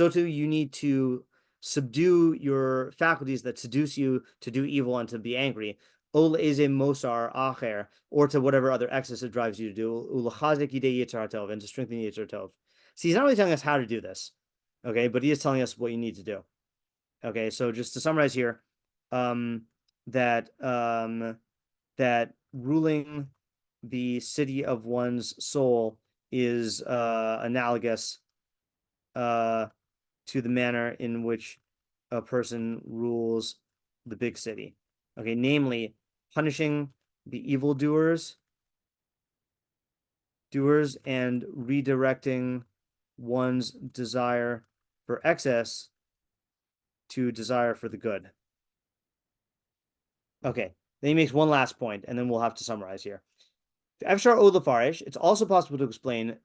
too, you need to subdue your faculties that seduce you to do evil and to be angry, or to whatever other excess it drives you to do, and to strengthen Yetzer Tov. See, he's not really telling us how to do this, okay, but he is telling us what you need to do. Okay, so just to summarize here, that ruling the city of one's soul is analogous to the manner in which a person rules the big city. Okay, namely punishing the evildoers and redirecting one's desire for excess to desire for the good. Okay, then he makes one last point, and then we'll have to summarize here. It's also possible to explain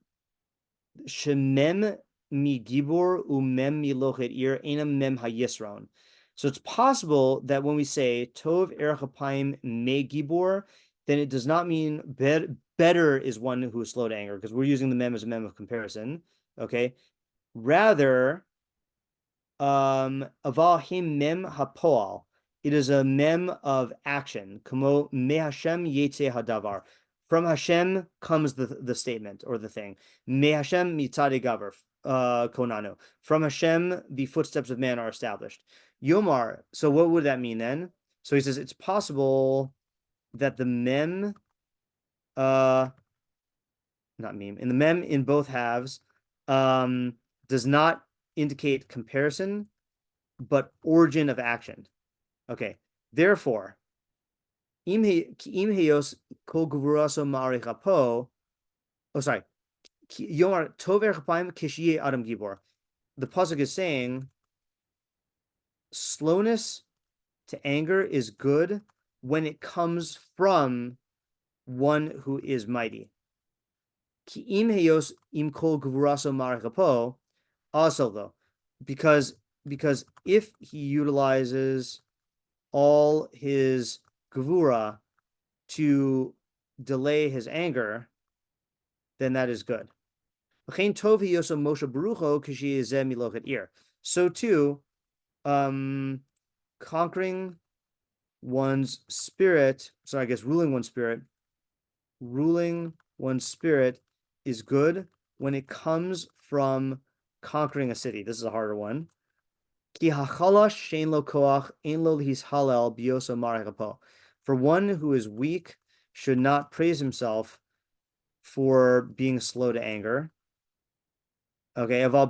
shemem mi gibor umem mi lochet ir enam mem hayisron. So it's possible that when we say tov erech apayim me gibor, then it does not mean better is one who is slow to anger, because we're using the mem as a mem of comparison. Okay, rather, avahim mem hapoal. It is a mem of action. Kamo me Hashem yetze hadavar. From Hashem comes the statement or the thing. Me Hashem mitzade gaver konanu. From Hashem, the footsteps of man are established. Yomar. So what would that mean then? So he says it's possible that the mem, not meme, in the mem in both halves, does not indicate comparison, but origin of action. Okay. Therefore, im heyos kol gevuraso ma'arichapo. Oh, sorry. Yomar tover chapayim kishiye adam gibor. The pasuk is saying slowness to anger is good when it comes from one who is mighty. Ki im heyos im kol gevuraso ma'arichapo. Also, though, because if he utilizes all his gevura to delay his anger, then that is good. So too, conquering one's spirit, so I guess ruling one's spirit is good when it comes from conquering a city. This is a harder one. For one who is weak should not praise himself for being slow to anger. Okay, but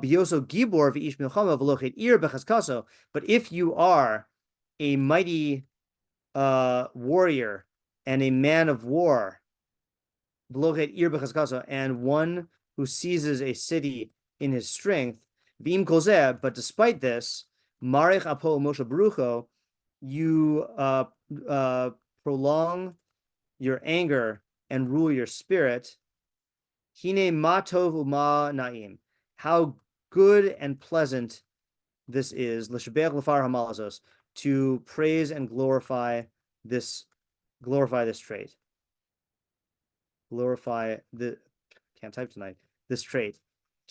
if you are a mighty warrior and a man of war, and one who seizes a city in his strength, but despite this, you prolong your anger and rule your spirit. Hine ma tov u'ma na'im. How good and pleasant this is, to praise and glorify this trait. Can't type tonight. This trait.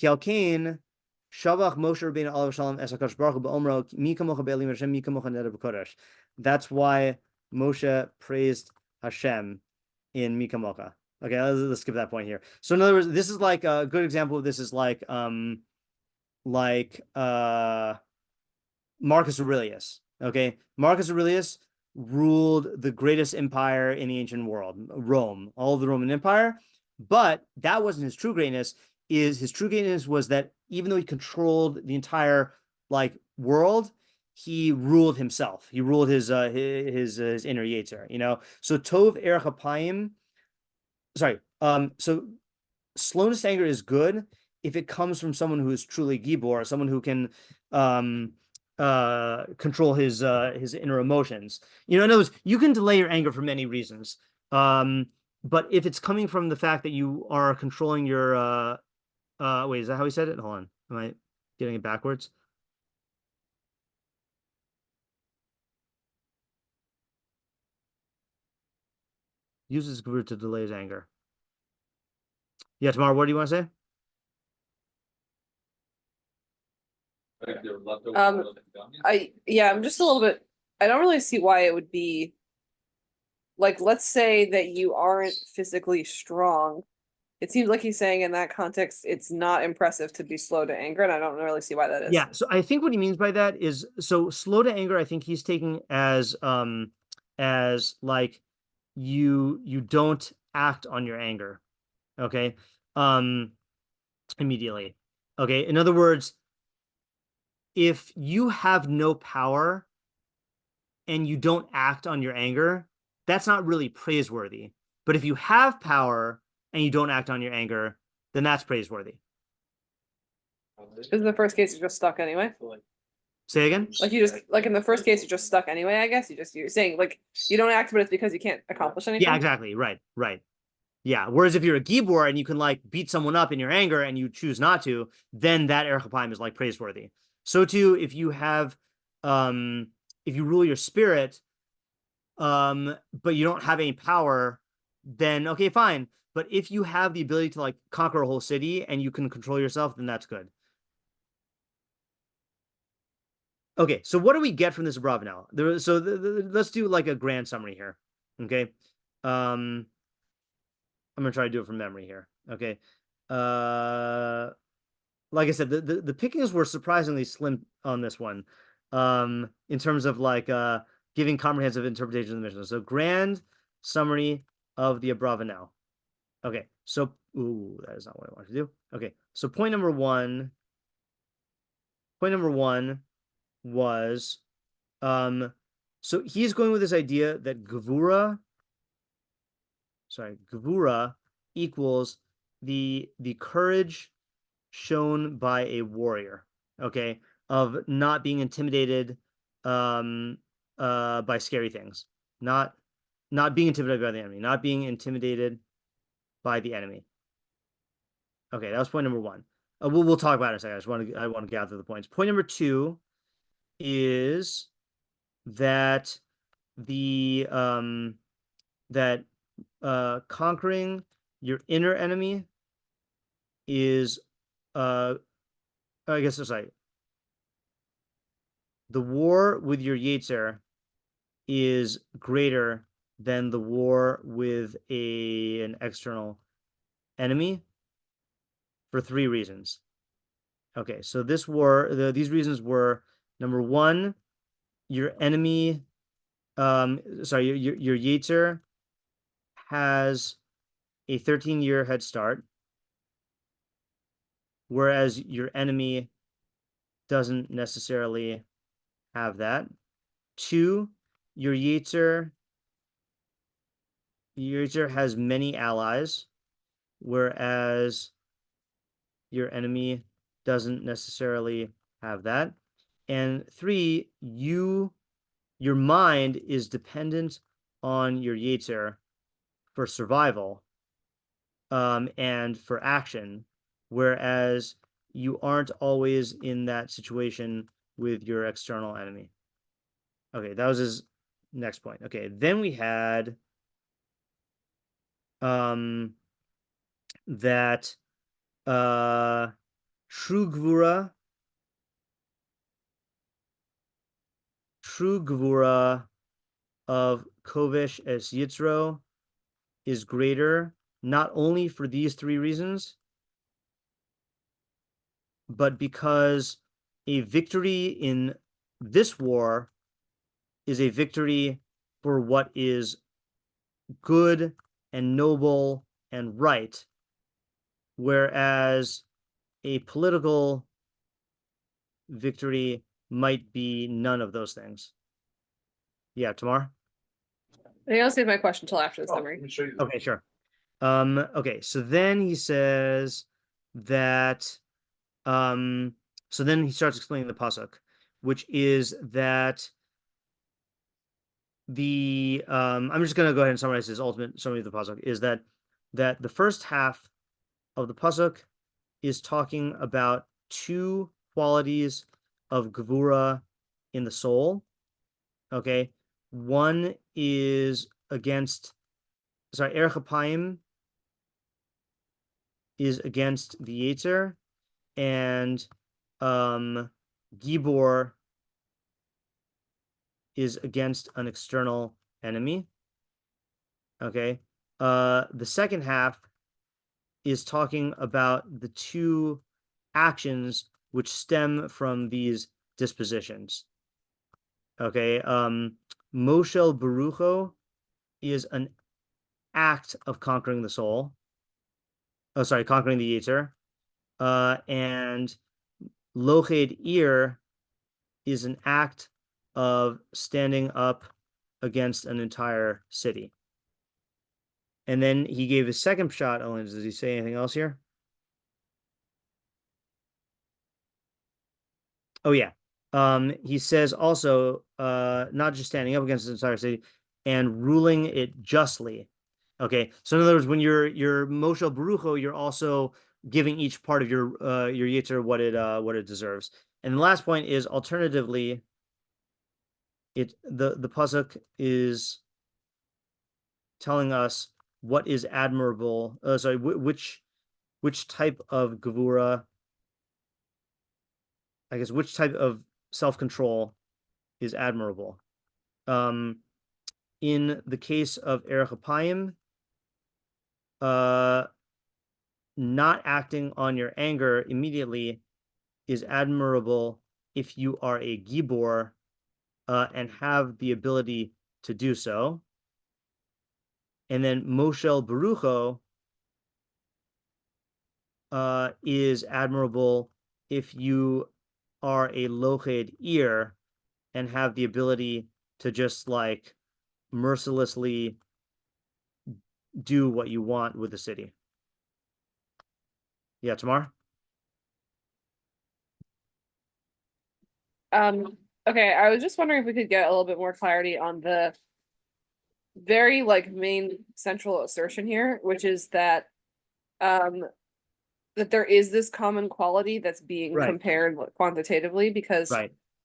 Kialkain shavach Moshe Rabbeinu alav shalom es hakadosh baruch hu ba'omro mi kamocha be'elim Hashem mi kamocha neder b'kodesh. That's why Moshe praised Hashem in mi kamocha. Okay, let's skip that point here. So in other words, this is like a good example of this is like Marcus Aurelius. Okay, Marcus Aurelius ruled the greatest empire in the ancient world, Rome, all of the Roman Empire. But that wasn't his true greatness. His true greatness was that even though he controlled the entire world, he ruled himself. He ruled his inner yetzer, you know. So tov erech hapayim. Sorry. So slowness to anger is good if it comes from someone who is truly Gibor, someone who can control his inner emotions. You know, in other words, you can delay your anger for many reasons. But if it's coming from the fact that you are controlling your wait, is that how he said it? Hold on. Am I getting it backwards? Uses Gibor to delay his anger. Yeah, Tamar, what do you want to say? I'm just a little bit, I don't really see why it would be like, let's say that you aren't physically strong. It seems like he's saying in that context, it's not impressive to be slow to anger, and I don't really see why that is. Yeah, so I think what he means by that is, so slow to anger, I think he's taking as like you don't act on your anger, okay, immediately. Okay, in other words, if you have no power and you don't act on your anger, that's not really praiseworthy. But if you have power and you don't act on your anger, then that's praiseworthy. In the first case, you're just stuck anyway. Say again? Like you just in the first case, you're just stuck anyway, I guess. You're saying like you don't act, but it's because you can't accomplish anything. Yeah, exactly. Right. Yeah. Whereas if you're a Gibor and you can beat someone up in your anger and you choose not to, then that erech hapayim is praiseworthy. So too, if you have if you rule your spirit, but you don't have any power, then okay, fine. But if you have the ability to conquer a whole city and you can control yourself, then that's good. Okay, so what do we get from this Abravanel? Let's do a grand summary here. Okay, I'm gonna try to do it from memory here. Okay, like I said, the pickings were surprisingly slim on this one, in terms of giving comprehensive interpretation of the Mishnah. So grand summary of the Abravanel. Okay, so that is not what I wanted to do. Okay, so point number one was, so he's going with this idea that Gevura equals the courage shown by a warrior, okay, of not being intimidated by scary things, not being intimidated by the enemy, not being intimidated by the enemy. Okay, that was point number one. We'll talk about it in a second. I want to gather the points. Point number two is that the conquering your inner enemy is I guess it's the war with your Yetzer is greater than the war with an external enemy for 3 reasons. Okay, so these reasons were, number one, your enemy, your Yetzer has a 13-year head start, whereas your enemy doesn't necessarily have that. 2, your Yetzer has many allies, whereas your enemy doesn't necessarily have that. And 3, your mind is dependent on your Yetzer for survival, and for action, whereas you aren't always in that situation with your external enemy. Okay, that was his next point. Okay, then we had that true gvura of kovesh es yitzro is greater, not only for these 3 reasons, but because a victory in this war is a victory for what is good and noble and right, whereas a political victory might be none of those things. Yeah, Tamar? I'll save my question until after the summary. Okay, sure. Okay, so then he says that, so then he starts explaining the pasuk, which is that I'm just gonna go ahead and summarize his ultimate summary of the pasuk, is that the first half of the pasuk is talking about 2 qualities of gevura in the soul. Okay, one is against, erech apayim is against the Yetzer, and Gibor is against an external enemy. Okay, the second half is talking about the 2 actions which stem from these dispositions. Okay, Moshel Barucho is an act of conquering the soul. Conquering the Yetzer. And Loched Ir is an act of standing up against an entire city. And then he gave his second shot. Owen, does he say anything else here? Oh yeah. He says also, not just standing up against the entire city and ruling it justly. Okay, so in other words, when you're Moshel Barucho, you're also giving each part of your Yetzer what it deserves. And the last point is, alternatively, the pasuk is telling us what is admirable. Which type of gevura, I guess, which type of self-control is admirable. In the case of erech apayim, not acting on your anger immediately is admirable if you are a Gibor, and have the ability to do so. And then Moshel Barucho is admirable if you are a Loched Ir and have the ability to just like mercilessly do what you want with the city. Yeah, Tamar? Okay, I was just wondering if we could get a little bit more clarity on the very like main central assertion here, which is that that there is this common quality that's being compared quantitatively, because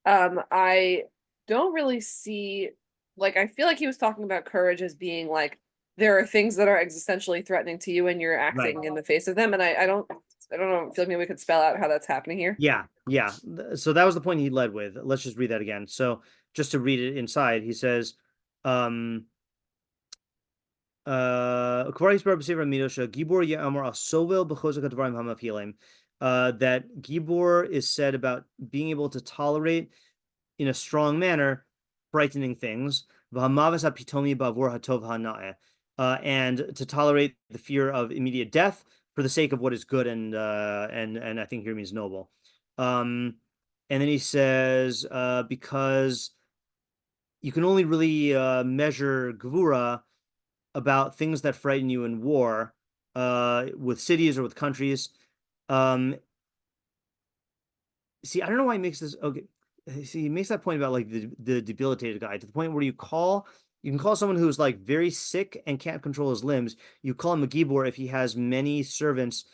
I don't really see, like, I feel like he was talking about courage as being like, there are things that are existentially threatening to you and you're acting in the face of them, and I don't I don't know, I feel like maybe we could spell out how that's happening here. Yeah. So that was the point he led with. Let's just read that again. So just to read it inside, he says, Gibor that Gibor is said about being able to tolerate in a strong manner frightening things, and to tolerate the fear of immediate death for the sake of what is good and I think here means noble. And then he says, because you can only really measure gvura about things that frighten you in war, with cities or with countries. See, I don't know why he makes this. Okay, see, he makes that point about like the debilitated guy, to the point where you can call someone who's like very sick and can't control his limbs. You call him a gibor if he has many servants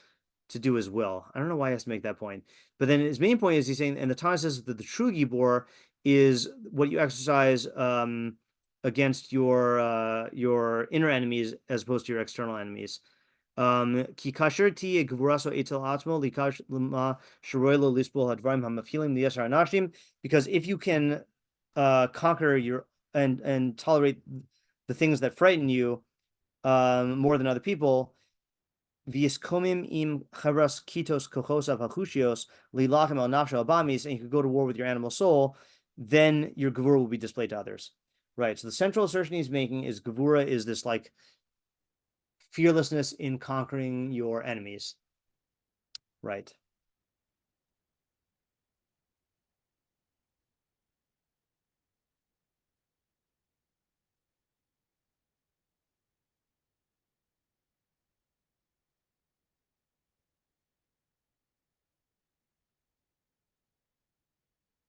to do his will. I don't know why he has to make that point. But then his main point is he's saying, and the Tana says that the true gibor is what you exercise against your inner enemies as opposed to your external enemies. Because if you can conquer your and tolerate the things that frighten you more than other people, and you could go to war with your animal soul, then your gevura will be displayed to others. Right. So the central assertion he's making is gevura is this like fearlessness in conquering your enemies. Right.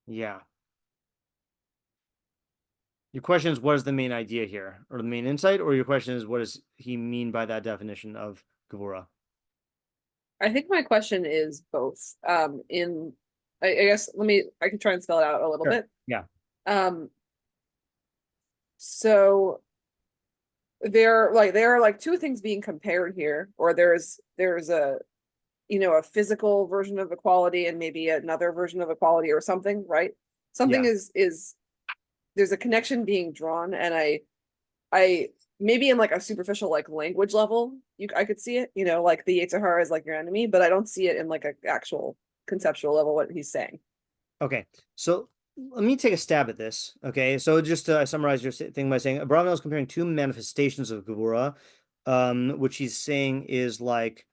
Yeah. Your question is, what is the main idea here, or the main insight, or your question is, what does he mean by that definition of gevura? I think my question is both. I guess I can try and spell it out a little bit. Yeah. So there are like two things being compared here, or there's a a physical version of equality and maybe another version of equality or something, right? Something is there's a connection being drawn, and I maybe in like a superficial like language level, I could see it, like the Yetzer Hara is like your enemy, but I don't see it in like an actual conceptual level what he's saying. Okay, so let me take a stab at this. Okay, so just to summarize your thing by saying Abravanel is comparing two manifestations of gevura, which he's saying is like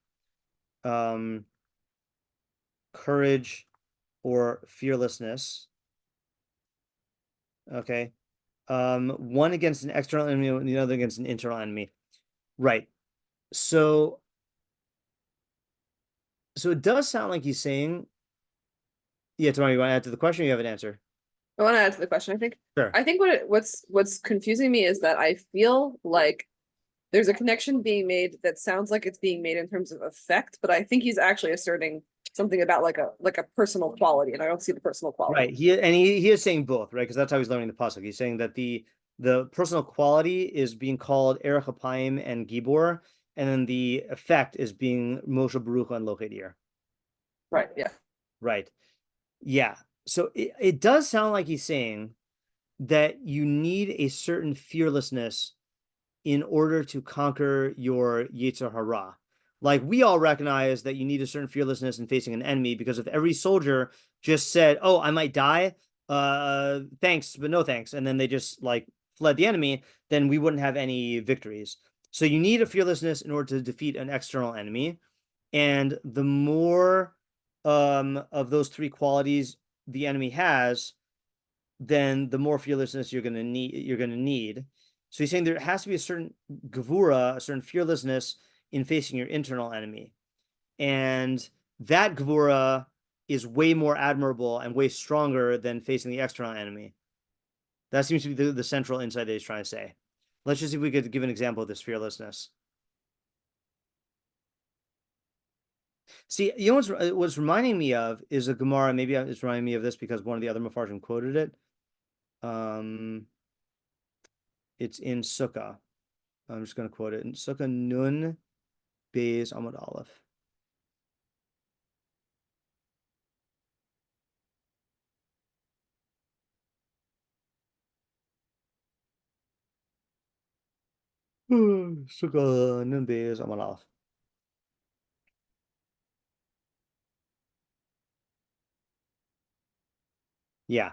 courage or fearlessness. Okay, one against an external enemy and the other against an internal enemy. Right. So it does sound like he's saying, yeah, Tamara, you want to add to the question or you have an answer? I want to add to the question, I think. Sure. I think what's confusing me is that I feel like there's a connection being made that sounds like it's being made in terms of effect, but I think he's actually asserting something about like a personal quality, and I don't see the personal quality. Right. He is saying both, right? Because that's how he's learning the pasuk. He's saying that the personal quality is being called Erech Apayim and Gibor, and then the effect is being Moshe Baruch and Lochedir. Right. Yeah. Right. Yeah. So it does sound like he's saying that you need a certain fearlessness in order to conquer your Yetzer Hara. Like, we all recognize that you need a certain fearlessness in facing an enemy, because if every soldier just said, oh, I might die, thanks, but no thanks, and then they just like fled the enemy, then we wouldn't have any victories. So you need a fearlessness in order to defeat an external enemy. And the more of those three qualities the enemy has, then the more fearlessness you're gonna need. So he's saying there has to be a certain gevura, a certain fearlessness in facing your internal enemy. And that gevura is way more admirable and way stronger than facing the external enemy. That seems to be the central insight that he's trying to say. Let's just see if we could give an example of this fearlessness. See, you know what's reminding me of is a Gemara. Maybe it's reminding me of this because one of the other meforshim quoted it. It's in Sukkah. I'm just going to quote it in Sukkah Nun Beis Amud Aleph. Sukkah Nun Beis Amud Aleph. Yeah.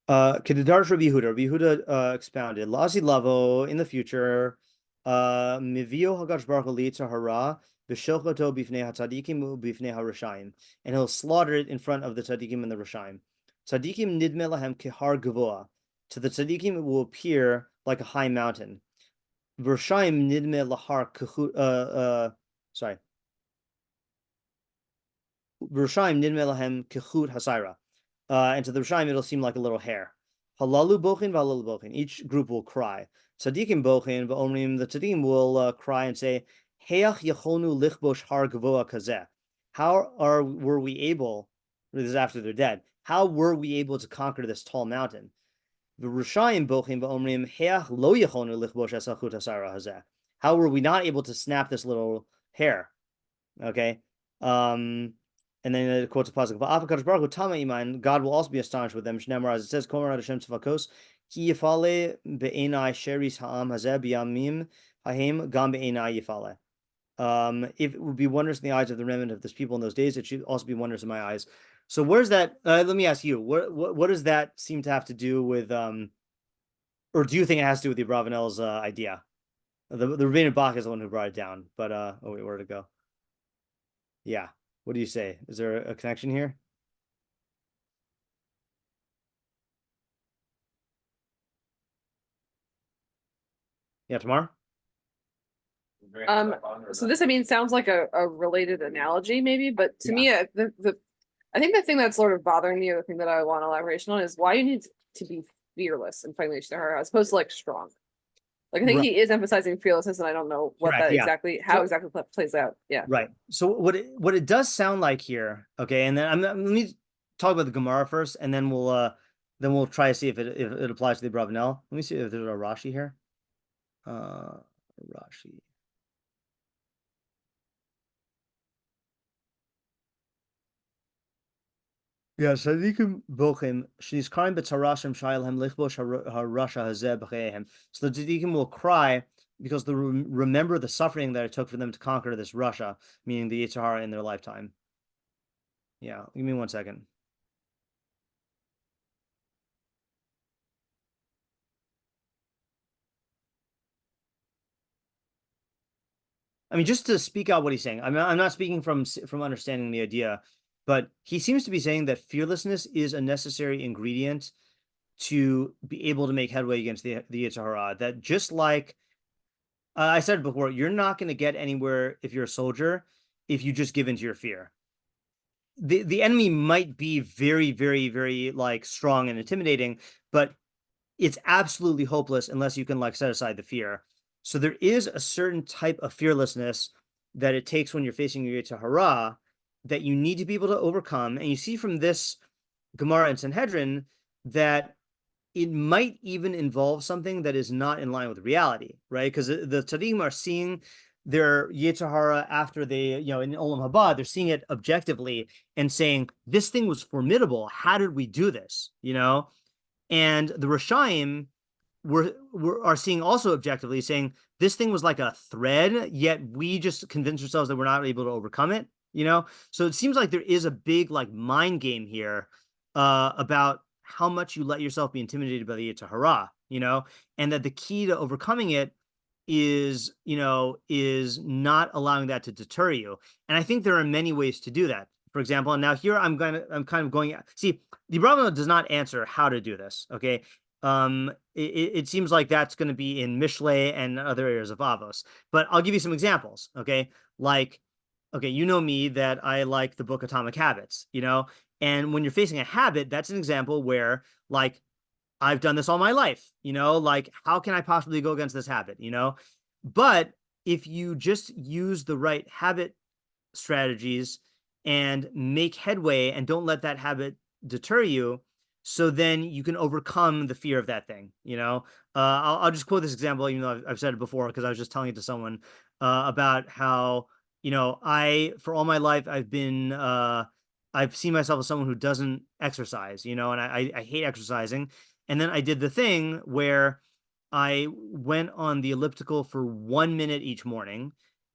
Kedidar Rabbi Yehuda. Rabbi Yehuda expounded. Lazi Lavo in the future. Mivio Hagash Baruch Hu Hara B'Shilchato Bifnei HaTzadikim Bifnei HaRashaim, and he'll slaughter it in front of the Tzadikim and the Rashaim. Tzadikim Nidme Lahem Kehar Gavoa. To the Tzadikim it will appear like a high mountain. Rashaim Nidme Lahar Kehut. Sorry. Rashaim Nidme Lahem Kehut Hasaira. And to the Rishaim, it'll seem like a little hair. Halalu bochin, v'halalu bochin. Each group will cry. Tzadikim bochin, v'omrim, the tzadikim will cry and say, Heach yachonu lichbosh har gavoa kazeh. Were we able, this is after they're dead, how were we able to conquer this tall mountain? The Rishaim bochin, v'omrim, Heach lo yachonu lichbosh esachut hasara hazeh. How were we not able to snap this little hair? Okay. And then it quotes a pasuk. God will also be astonished with them. Shnemar, as it says, Komer Hashem Tzvakos, Ki yifale be'enai sheris ha'am hazeh b'yamim ha'hem gam be'enai yifale. If it would be wondrous in the eyes of the remnant of this people in those days, it should also be wondrous in my eyes. So where's that? Let me ask you, what does that seem to have to do with, or do you think it has to do with the Abravanel's idea? The Rebbeinu Bach is the one who brought it down, but oh wait, where'd it go? Yeah. What do you say? Is there a connection here? Yeah, Tamar? So this, I mean, sounds like a related analogy maybe, but to me, I think the thing that's sort of bothering me, or the thing that I want elaboration on, is why you need to be fearless and fighting Ishtahar as opposed to like strong. Like I think he is emphasizing fearlessness, and I don't know what that exactly, how exactly plays out. Yeah. Right. So what it does sound like here, okay, and then let me talk about the Gemara first, and then we'll try to see if it applies to the Abravanel. Let me see if there's a Rashi here. Rashi. Yeah, Sadikim Bochim, she's crying b'tzarashim shailhem lichbosh harasha hazeh b'chehem. So the Tzadikim will cry because they remember the suffering that it took for them to conquer this Russia, meaning the Yetzer Hara in their lifetime. Yeah, give me 1 second. I mean, just to speak out what he's saying. I'm not speaking from understanding the idea. But he seems to be saying that fearlessness is a necessary ingredient to be able to make headway against the Yetzer Hara. That just like I said before, you're not going to get anywhere if you're a soldier if you just give into your fear. The enemy might be very, very, very like strong and intimidating, but it's absolutely hopeless unless you can like set aside the fear. So there is a certain type of fearlessness that it takes when you're facing your Yetzer Hara that you need to be able to overcome. And you see from this Gemara and Sanhedrin that it might even involve something that is not in line with reality, right? Because the Tzaddikim are seeing their Yetzer Hara after they, in Olam Haba, they're seeing it objectively and saying, this thing was formidable. How did we do this? And the Rashaim are seeing also objectively saying, this thing was like a thread, yet we just convinced ourselves that we're not able to overcome it. So it seems like there is a big like mind game here about how much you let yourself be intimidated by the Yetzer Hara, and that the key to overcoming it is not allowing that to deter you. And I think there are many ways to do that. For example, and now here I'm kind of going, see, the Abravanel does not answer how to do this. Okay. It seems like that's going to be in Mishlei and other areas of Avos, but I'll give you some examples. Okay. Like, okay, you know me that I like the book Atomic Habits, and when you're facing a habit, that's an example where like, I've done this all my life, like how can I possibly go against this habit, but if you just use the right habit strategies and make headway and don't let that habit deter you, so then you can overcome the fear of that thing, I'll just quote this example, even though I've said it before, because I was just telling it to someone about how, for all my life, I've seen myself as someone who doesn't exercise, and I hate exercising. And then I did the thing where I went on the elliptical for 1 minute each morning,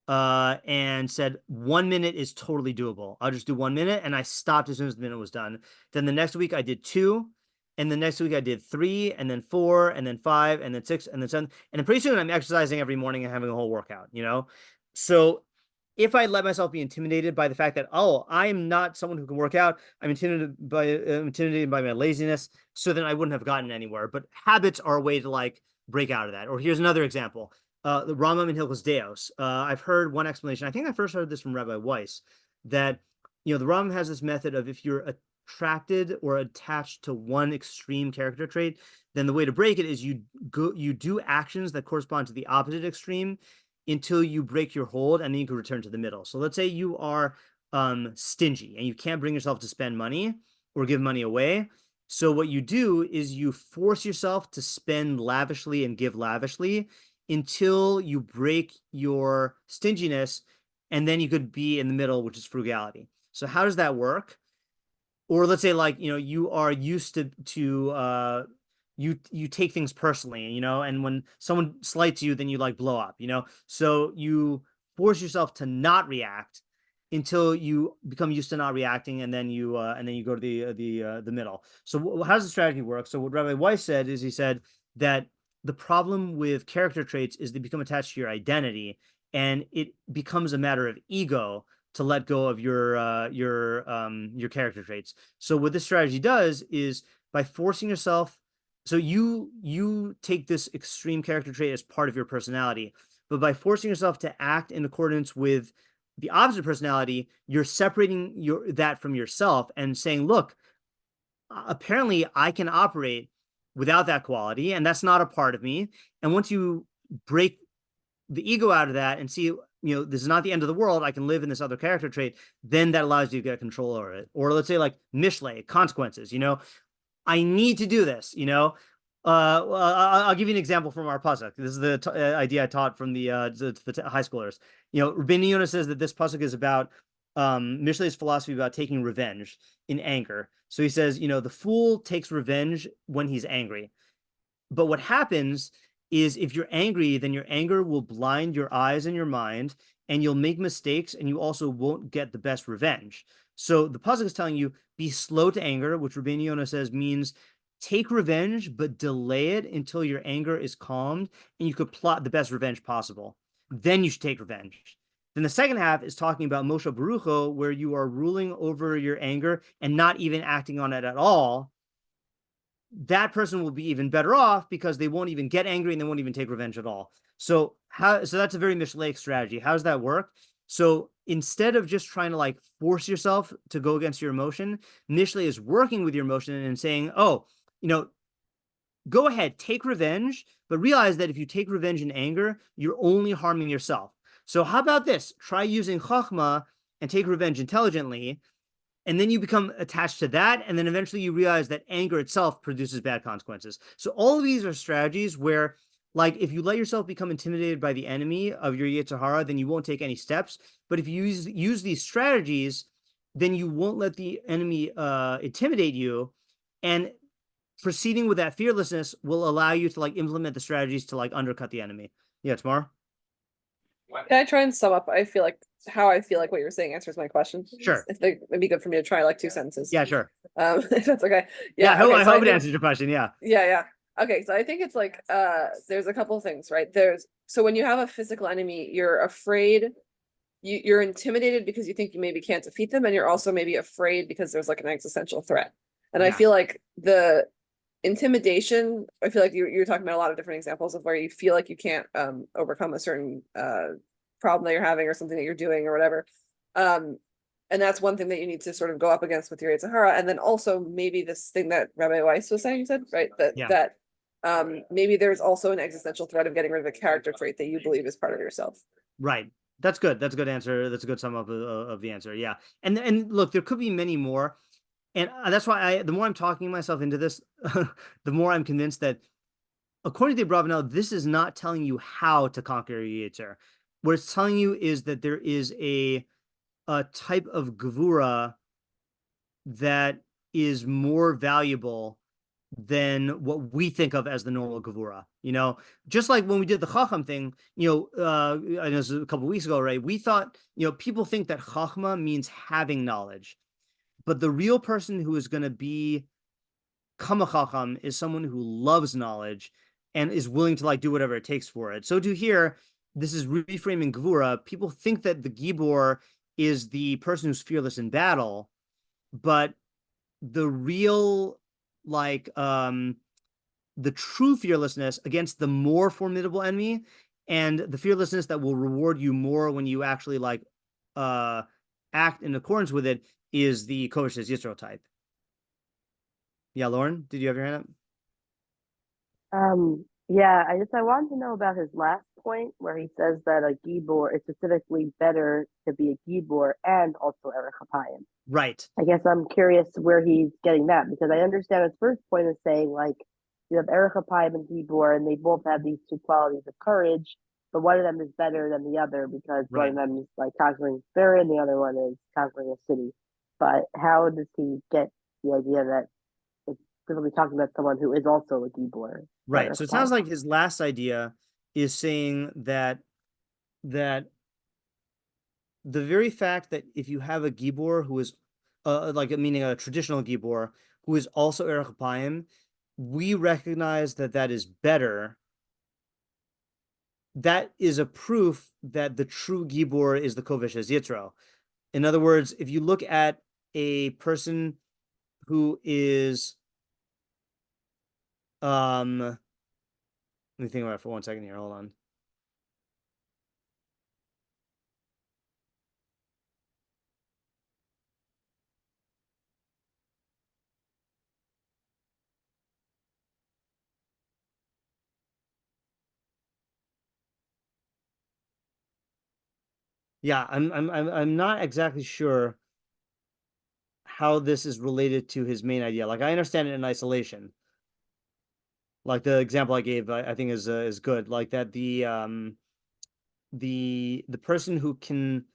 and said 1 minute is totally doable. I'll just do 1 minute, and I stopped as soon as the minute was done. Then the next week I did 2, and the next week I did 3, and then 4, and then 5, and then 6, and then 7, and then pretty soon I'm exercising every morning and having a whole workout. So if I let myself be intimidated by the fact that, oh, I'm not someone who can work out, I'm intimidated by my laziness, so then I wouldn't have gotten anywhere. But habits are a way to like break out of that. Or here's another example. The Rambam in Hilchos Deos. I've heard one explanation. I think I first heard this from Rabbi Weiss, that the Rambam has this method of if you're attracted or attached to one extreme character trait, then the way to break it is you do actions that correspond to the opposite extreme until you break your hold, and then you can return to the middle. So let's say you are stingy and you can't bring yourself to spend money or give money away. So what you do is you force yourself to spend lavishly and give lavishly until you break your stinginess, and then you could be in the middle, which is frugality. So how does that work? Or let's say you are used to you take things personally, and when someone slights you, then you like blow up, so you force yourself to not react until you become used to not reacting, and then you go to the middle. So how does the strategy work? So what Rabbi Weiss said is, he said that the problem with character traits is they become attached to your identity, and it becomes a matter of ego to let go of your character traits. So what this strategy does is, by forcing yourself, so you take this extreme character trait as part of your personality, but by forcing yourself to act in accordance with the opposite personality, you're separating that from yourself and saying, look, apparently I can operate without that quality, and that's not a part of me. And once you break the ego out of that and see, this is not the end of the world, I can live in this other character trait, then that allows you to get control over it. Or let's say like Mishlei, consequences, I need to do this, I'll give you an example from our pasuk. This is the idea I taught from the high schoolers. Ben Zoma says that this pasuk is about Mishlei's philosophy about taking revenge in anger. So he says, the fool takes revenge when he's angry. But what happens is, if you're angry, then your anger will blind your eyes and your mind, and you'll make mistakes, and you also won't get the best revenge. So the pasuk is telling you, be slow to anger, which Ben Zoma says means take revenge, but delay it until your anger is calmed and you could plot the best revenge possible. Then you should take revenge. Then the second half is talking about Moshe Barucho, where you are ruling over your anger and not even acting on it at all. That person will be even better off, because they won't even get angry and they won't even take revenge at all. So that's a very Mishlei strategy. How does that work? So instead of just trying to like force yourself to go against your emotion, Mishlei is working with your emotion and saying, oh, go ahead, take revenge, but realize that if you take revenge in anger, you're only harming yourself. So how about this? Try using Chachma and take revenge intelligently, and then you become attached to that, and then eventually you realize that anger itself produces bad consequences. So all of these are strategies where, like, if you let yourself become intimidated by the enemy of your Yetzer Hara, then you won't take any steps. But if you use these strategies, then you won't let the enemy intimidate you, and proceeding with that fearlessness will allow you to like implement the strategies to like undercut the enemy. Yeah, Tamar? Can I try and sum up? I feel like what you're saying answers my question. Sure. It'd be good for me to try like 2 sentences. Yeah, sure. If that's okay. Yeah, okay, I hope it answers your question. Yeah. Yeah. Okay, so I think it's like there's a couple of things, right? So when you have a physical enemy, you're afraid, you're intimidated because you think you maybe can't defeat them, and you're also maybe afraid because there's like an existential threat. And I feel like the intimidation, I feel like you're talking about a lot of different examples of where you feel like you can't overcome a certain problem that you're having or something that you're doing or whatever. And that's one thing that you need to sort of go up against with your Yetzer Hara. And then also maybe this thing that Rabbi Weiss was saying, you said, right? That maybe there's also an existential threat of getting rid of a character trait that you believe is part of yourself. Right. That's good. That's a good answer. That's a good sum up of the answer. Yeah. And look, there could be many more. And that's why the more I'm talking myself into this, the more I'm convinced that, according to Abravanel, this is not telling you how to conquer your Yetzer. What it's telling you is that there is a type of gevura that is more valuable than what we think of as the normal gevura. Just like when we did the chacham thing, I know this was a couple of weeks ago, right? We thought, people think that chachma means having knowledge, but the real person who is going to be kama chacham is someone who loves knowledge and is willing to do whatever it takes for it. So to here, this is reframing gevura. People think that the Gibor is the person who's fearless in battle, but the real the true fearlessness against the more formidable enemy, and the fearlessness that will reward you more when you actually act in accordance with it, is the Kovish Yisro type. Yeah, Lauren, did you have your hand up? Yeah, I wanted to know about his last point where he says that a Gibor is specifically better to be a Gibor and also Erech HaPayim. Right. I guess I'm curious where he's getting that, because I understand his first point is saying you have Erech HaPayim and Gibor, and they both have these two qualities of courage, but one of them is better than the other because one of them is conquering spirit and the other one is conquering a city. But how does he get the idea that it's really talking about someone who is also a Gibor? Right. So it sounds like his last idea is saying that the very fact that if you have a Gibor who is meaning a traditional Gibor who is also Erech HaPayim, we recognize that is better. That is a proof that the true Gibor is the Kovish Yitro. In other words, if you look at a person who is let me think about it for 1 second here. Hold on. Yeah, I'm not exactly sure how this is related to his main idea. I understand it in isolation. The example I gave, I think is good. That the person who can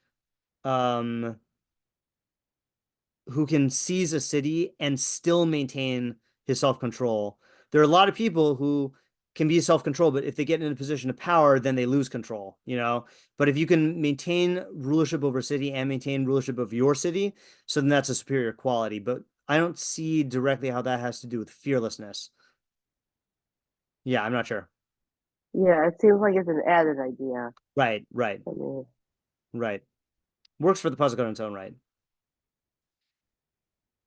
seize a city and still maintain his self-control. There are a lot of people who can be self-controlled, but if they get in a position of power, then they lose control, But if you can maintain rulership over a city and maintain rulership of your city, so then that's a superior quality. But I don't see directly how that has to do with fearlessness. Yeah, I'm not sure. Yeah, it seems like it's an added idea. Right. Right. Works for the puzzle on its own right.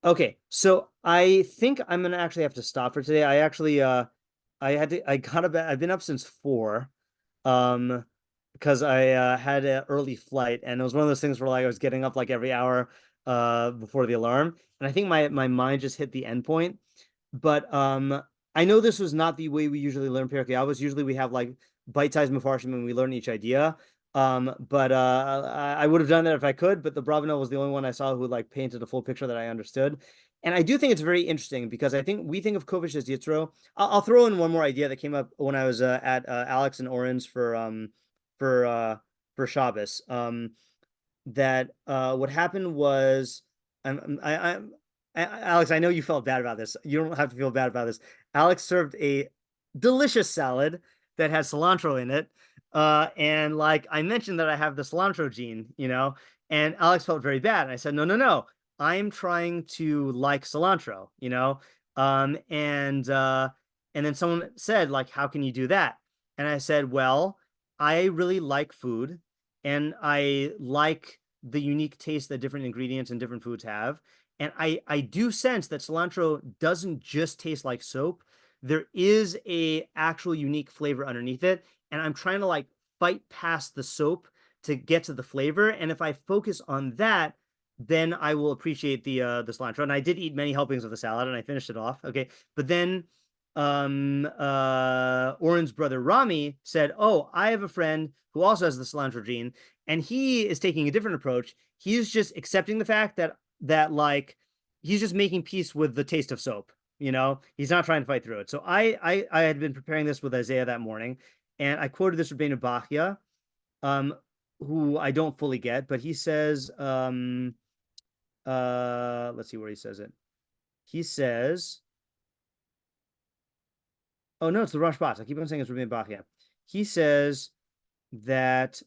Okay, so I think I'm gonna actually have to stop for today. I actually I've been up since 4, because I had an early flight, and it was one of those things where I was getting up every hour before the alarm, and I think my mind just hit the end point. But I know this was not the way we usually learn Pirkei Avos. Usually we have bite-sized meforshim and we learn each idea. But I would have done that if I could, but the Abravanel was the only one I saw who painted a full picture that I understood. And I do think it's very interesting because I think we think of Kovish as Yitzro. I'll throw in one more idea that came up when I was at Alex and Oren's for Shabbos. That what happened was, Alex, I know you felt bad about this. You don't have to feel bad about this. Alex served a delicious salad that had cilantro in it. And I mentioned that I have the cilantro gene, and Alex felt very bad. And I said, no, I'm trying to like cilantro, and then someone said, how can you do that? And I said, well, I really like food and I like the unique taste that different ingredients and different foods have. And I do sense that cilantro doesn't just taste like soap. There is a actual unique flavor underneath it. And I'm trying to fight past the soap to get to the flavor. And if I focus on that, then I will appreciate the cilantro. And I did eat many helpings of the salad and I finished it off. Okay. But then Oren's brother Rami said, oh, I have a friend who also has the cilantro gene, and he is taking a different approach. He's just accepting the fact that he's just making peace with the taste of soap. He's not trying to fight through it. So I had been preparing this with Isaiah that morning, and I quoted this Rabbeinu Bachya, who I don't fully get, but he says, let's see where he says it. He says, Oh no, it's the Rashbas. I keep on saying it's Rabbeinu Bachya. He says that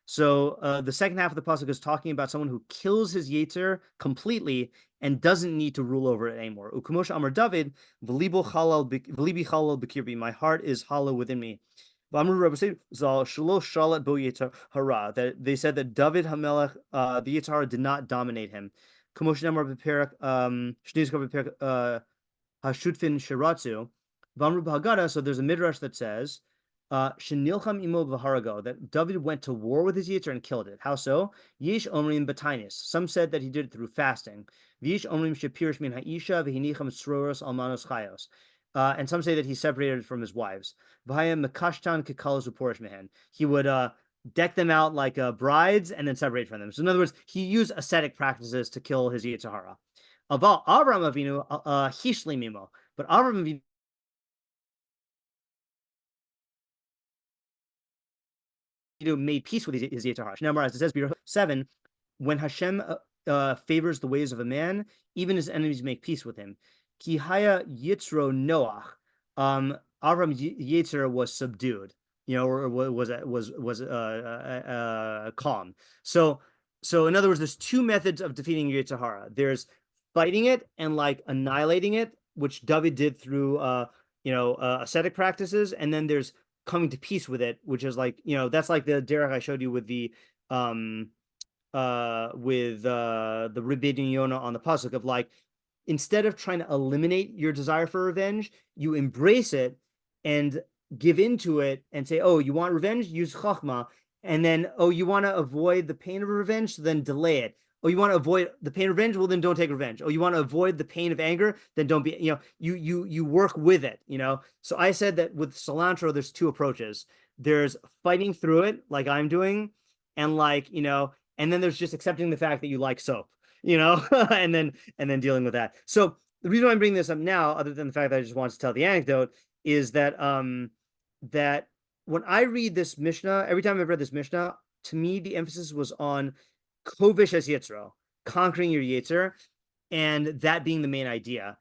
so the second half of the pasuk is talking about someone who kills his yetzer completely and doesn't need to rule over it anymore. Ukumosh Amar David, v'libi chalal b'kirbi. My heart is hollow within me. That they said that David Hamelech, the Yetzer Hara did not dominate him. Hashutfin Shiratzu. Vamru B'Haggadah, so there's a midrash that says, Shenilcham imo v'harago, that David went to war with his Yetzer and killed it. How so? Yesh omrim b'tainis. Some said that he did it through fasting. V'yesh omrim shepirish min ha'isha v'hinicham sroros almanos chayos. And some say that he separated from his wives. V'hayim mekashtan kekalos uporish mehen. He would deck them out like brides and then separate from them. So in other words, he used ascetic practices to kill his Yetzer Hara. Aval Avram Avinu hishli mimo. But Avram Avinu made peace with his Yetzer Hara. Now, as it says, 7, when Hashem favors the ways of a man, even his enemies make peace with him. Ki haya yitzro noach. Avram Yetzer was subdued, or was calm. So in other words, there's two methods of defeating Yetzer Hara. There's fighting it and like annihilating it, which David did through ascetic practices, and then there's coming to peace with it, which is like, that's like the derech I showed you with the Ribbon Yonah on the pasuk of like, instead of trying to eliminate your desire for revenge, you embrace it and give into it and say, oh, you want revenge? Use chachma. And then, oh, you want to avoid the pain of revenge? So then delay it. Oh, you want to avoid the pain of revenge? Well, then don't take revenge. Oh, you want to avoid the pain of anger? Then don't be, you work with it, So I said that with cilantro, there's two approaches. There's fighting through it, like I'm doing, and and then there's just accepting the fact that you like soap, and then dealing with that. So the reason why I'm bringing this up now, other than the fact that I just wanted to tell the anecdote, is that that when I read this Mishnah, every time I've read this Mishnah, to me, the emphasis was on kovish es yitzro, conquering your yetzer, and that being the main idea.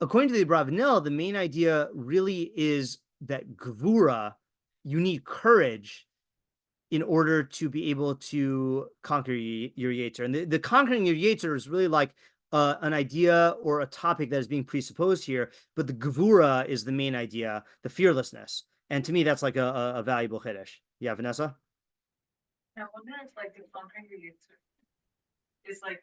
According to the Abravanel, the main idea really is that gvura, you need courage in order to be able to conquer your yetzer. And the conquering your yetzer is really like an idea or a topic that is being presupposed here, but the gvura is the main idea, the fearlessness. And to me, that's like a valuable chiddush. Yeah, Vanessa? I wonder if like the conquering your yetzer is like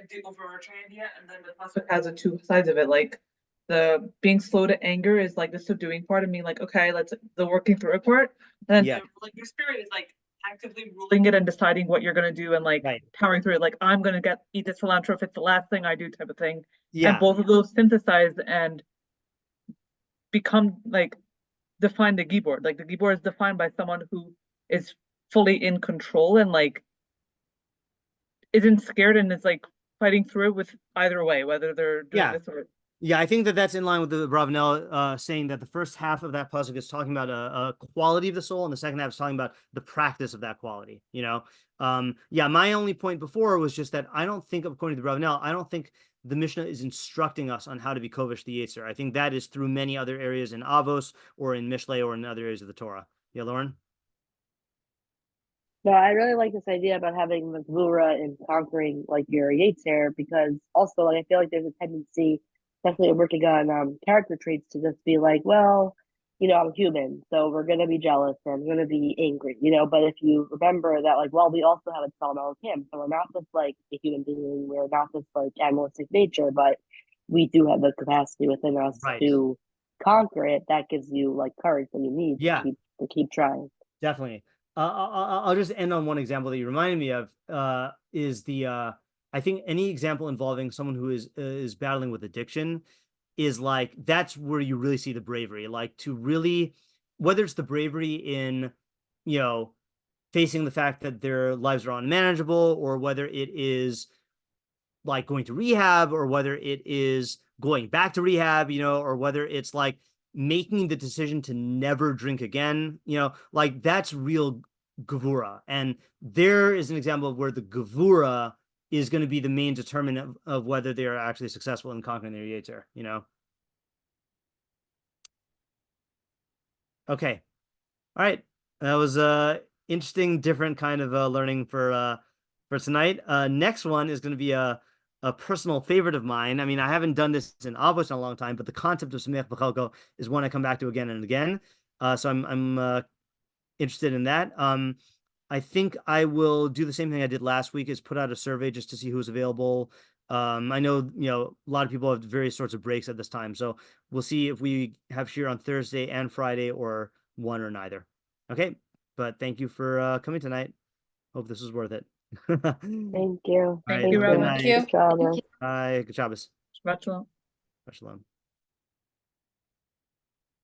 the overarching idea, and then the pasuk has the two sides of it. Like the being slow to anger is like the subduing part of me, like, okay, let's the working through it part. And then like your spirit is like actively ruling it and deciding what you're gonna do and like powering through it. Like I'm gonna eat the cilantro if it's the last thing I do type of thing. Yeah. And both of those synthesize and become like define the Gibor. Like the Gibor is defined by someone who is fully in control and like isn't scared and is like fighting through it with either way, whether they're doing this or I think that that's in line with the Abravanel saying that the first half of that pasuk is talking about a quality of the soul, and the second half is talking about the practice of that quality. My only point before was just that I don't think, according to the Abravanel, I don't think the Mishnah is instructing us on how to be kovish the yetzer. I think that is through many other areas in Avos or in Mishlei or in other areas of the Torah. Yeah, Lauren? No, I really like this idea about having the gvura and conquering like your yetzer, because also like I feel like there's a tendency, especially working on character traits, to just be like, well, I'm human, so we're gonna be jealous and I'm gonna be angry, But if you remember that, like, well, we also have a Tzelem Elokim, so we're not just like a human being, we're not just like animalistic nature, but we do have the capacity within us to conquer it. That gives you like courage that you need to keep trying. Definitely. I'll just end on one example that you reminded me of. Is the I think any example involving someone who is battling with addiction is like, that's where you really see the bravery. Like to really, whether it's the bravery in facing the fact that their lives are unmanageable, or whether it is like going to rehab, or whether it is going back to rehab, or whether it's like making the decision to never drink again, like that's real gevura, and there is an example of where the gevura is going to be the main determinant of whether they are actually successful in conquering their yetzer, you know. Okay, all right, that was interesting, different kind of learning for tonight. Next one is going to be a personal favorite of mine. I mean, I haven't done this in Avos in a long time, but the concept of Sameach B'Chelko is one I come back to again and again. So I'm interested in that. I think I will do the same thing I did last week, is put out a survey just to see who's available. I know, a lot of people have various sorts of breaks at this time, so we'll see if we have shiur on Thursday and Friday, or one or neither. Okay, but thank you for coming tonight. Hope this was worth it. Thank you. All right, Thank you, have a good Rabbi. night. Thank you. Trauma. Bye. Good Shabbos. Shabbat shalom. Shabbat shalom.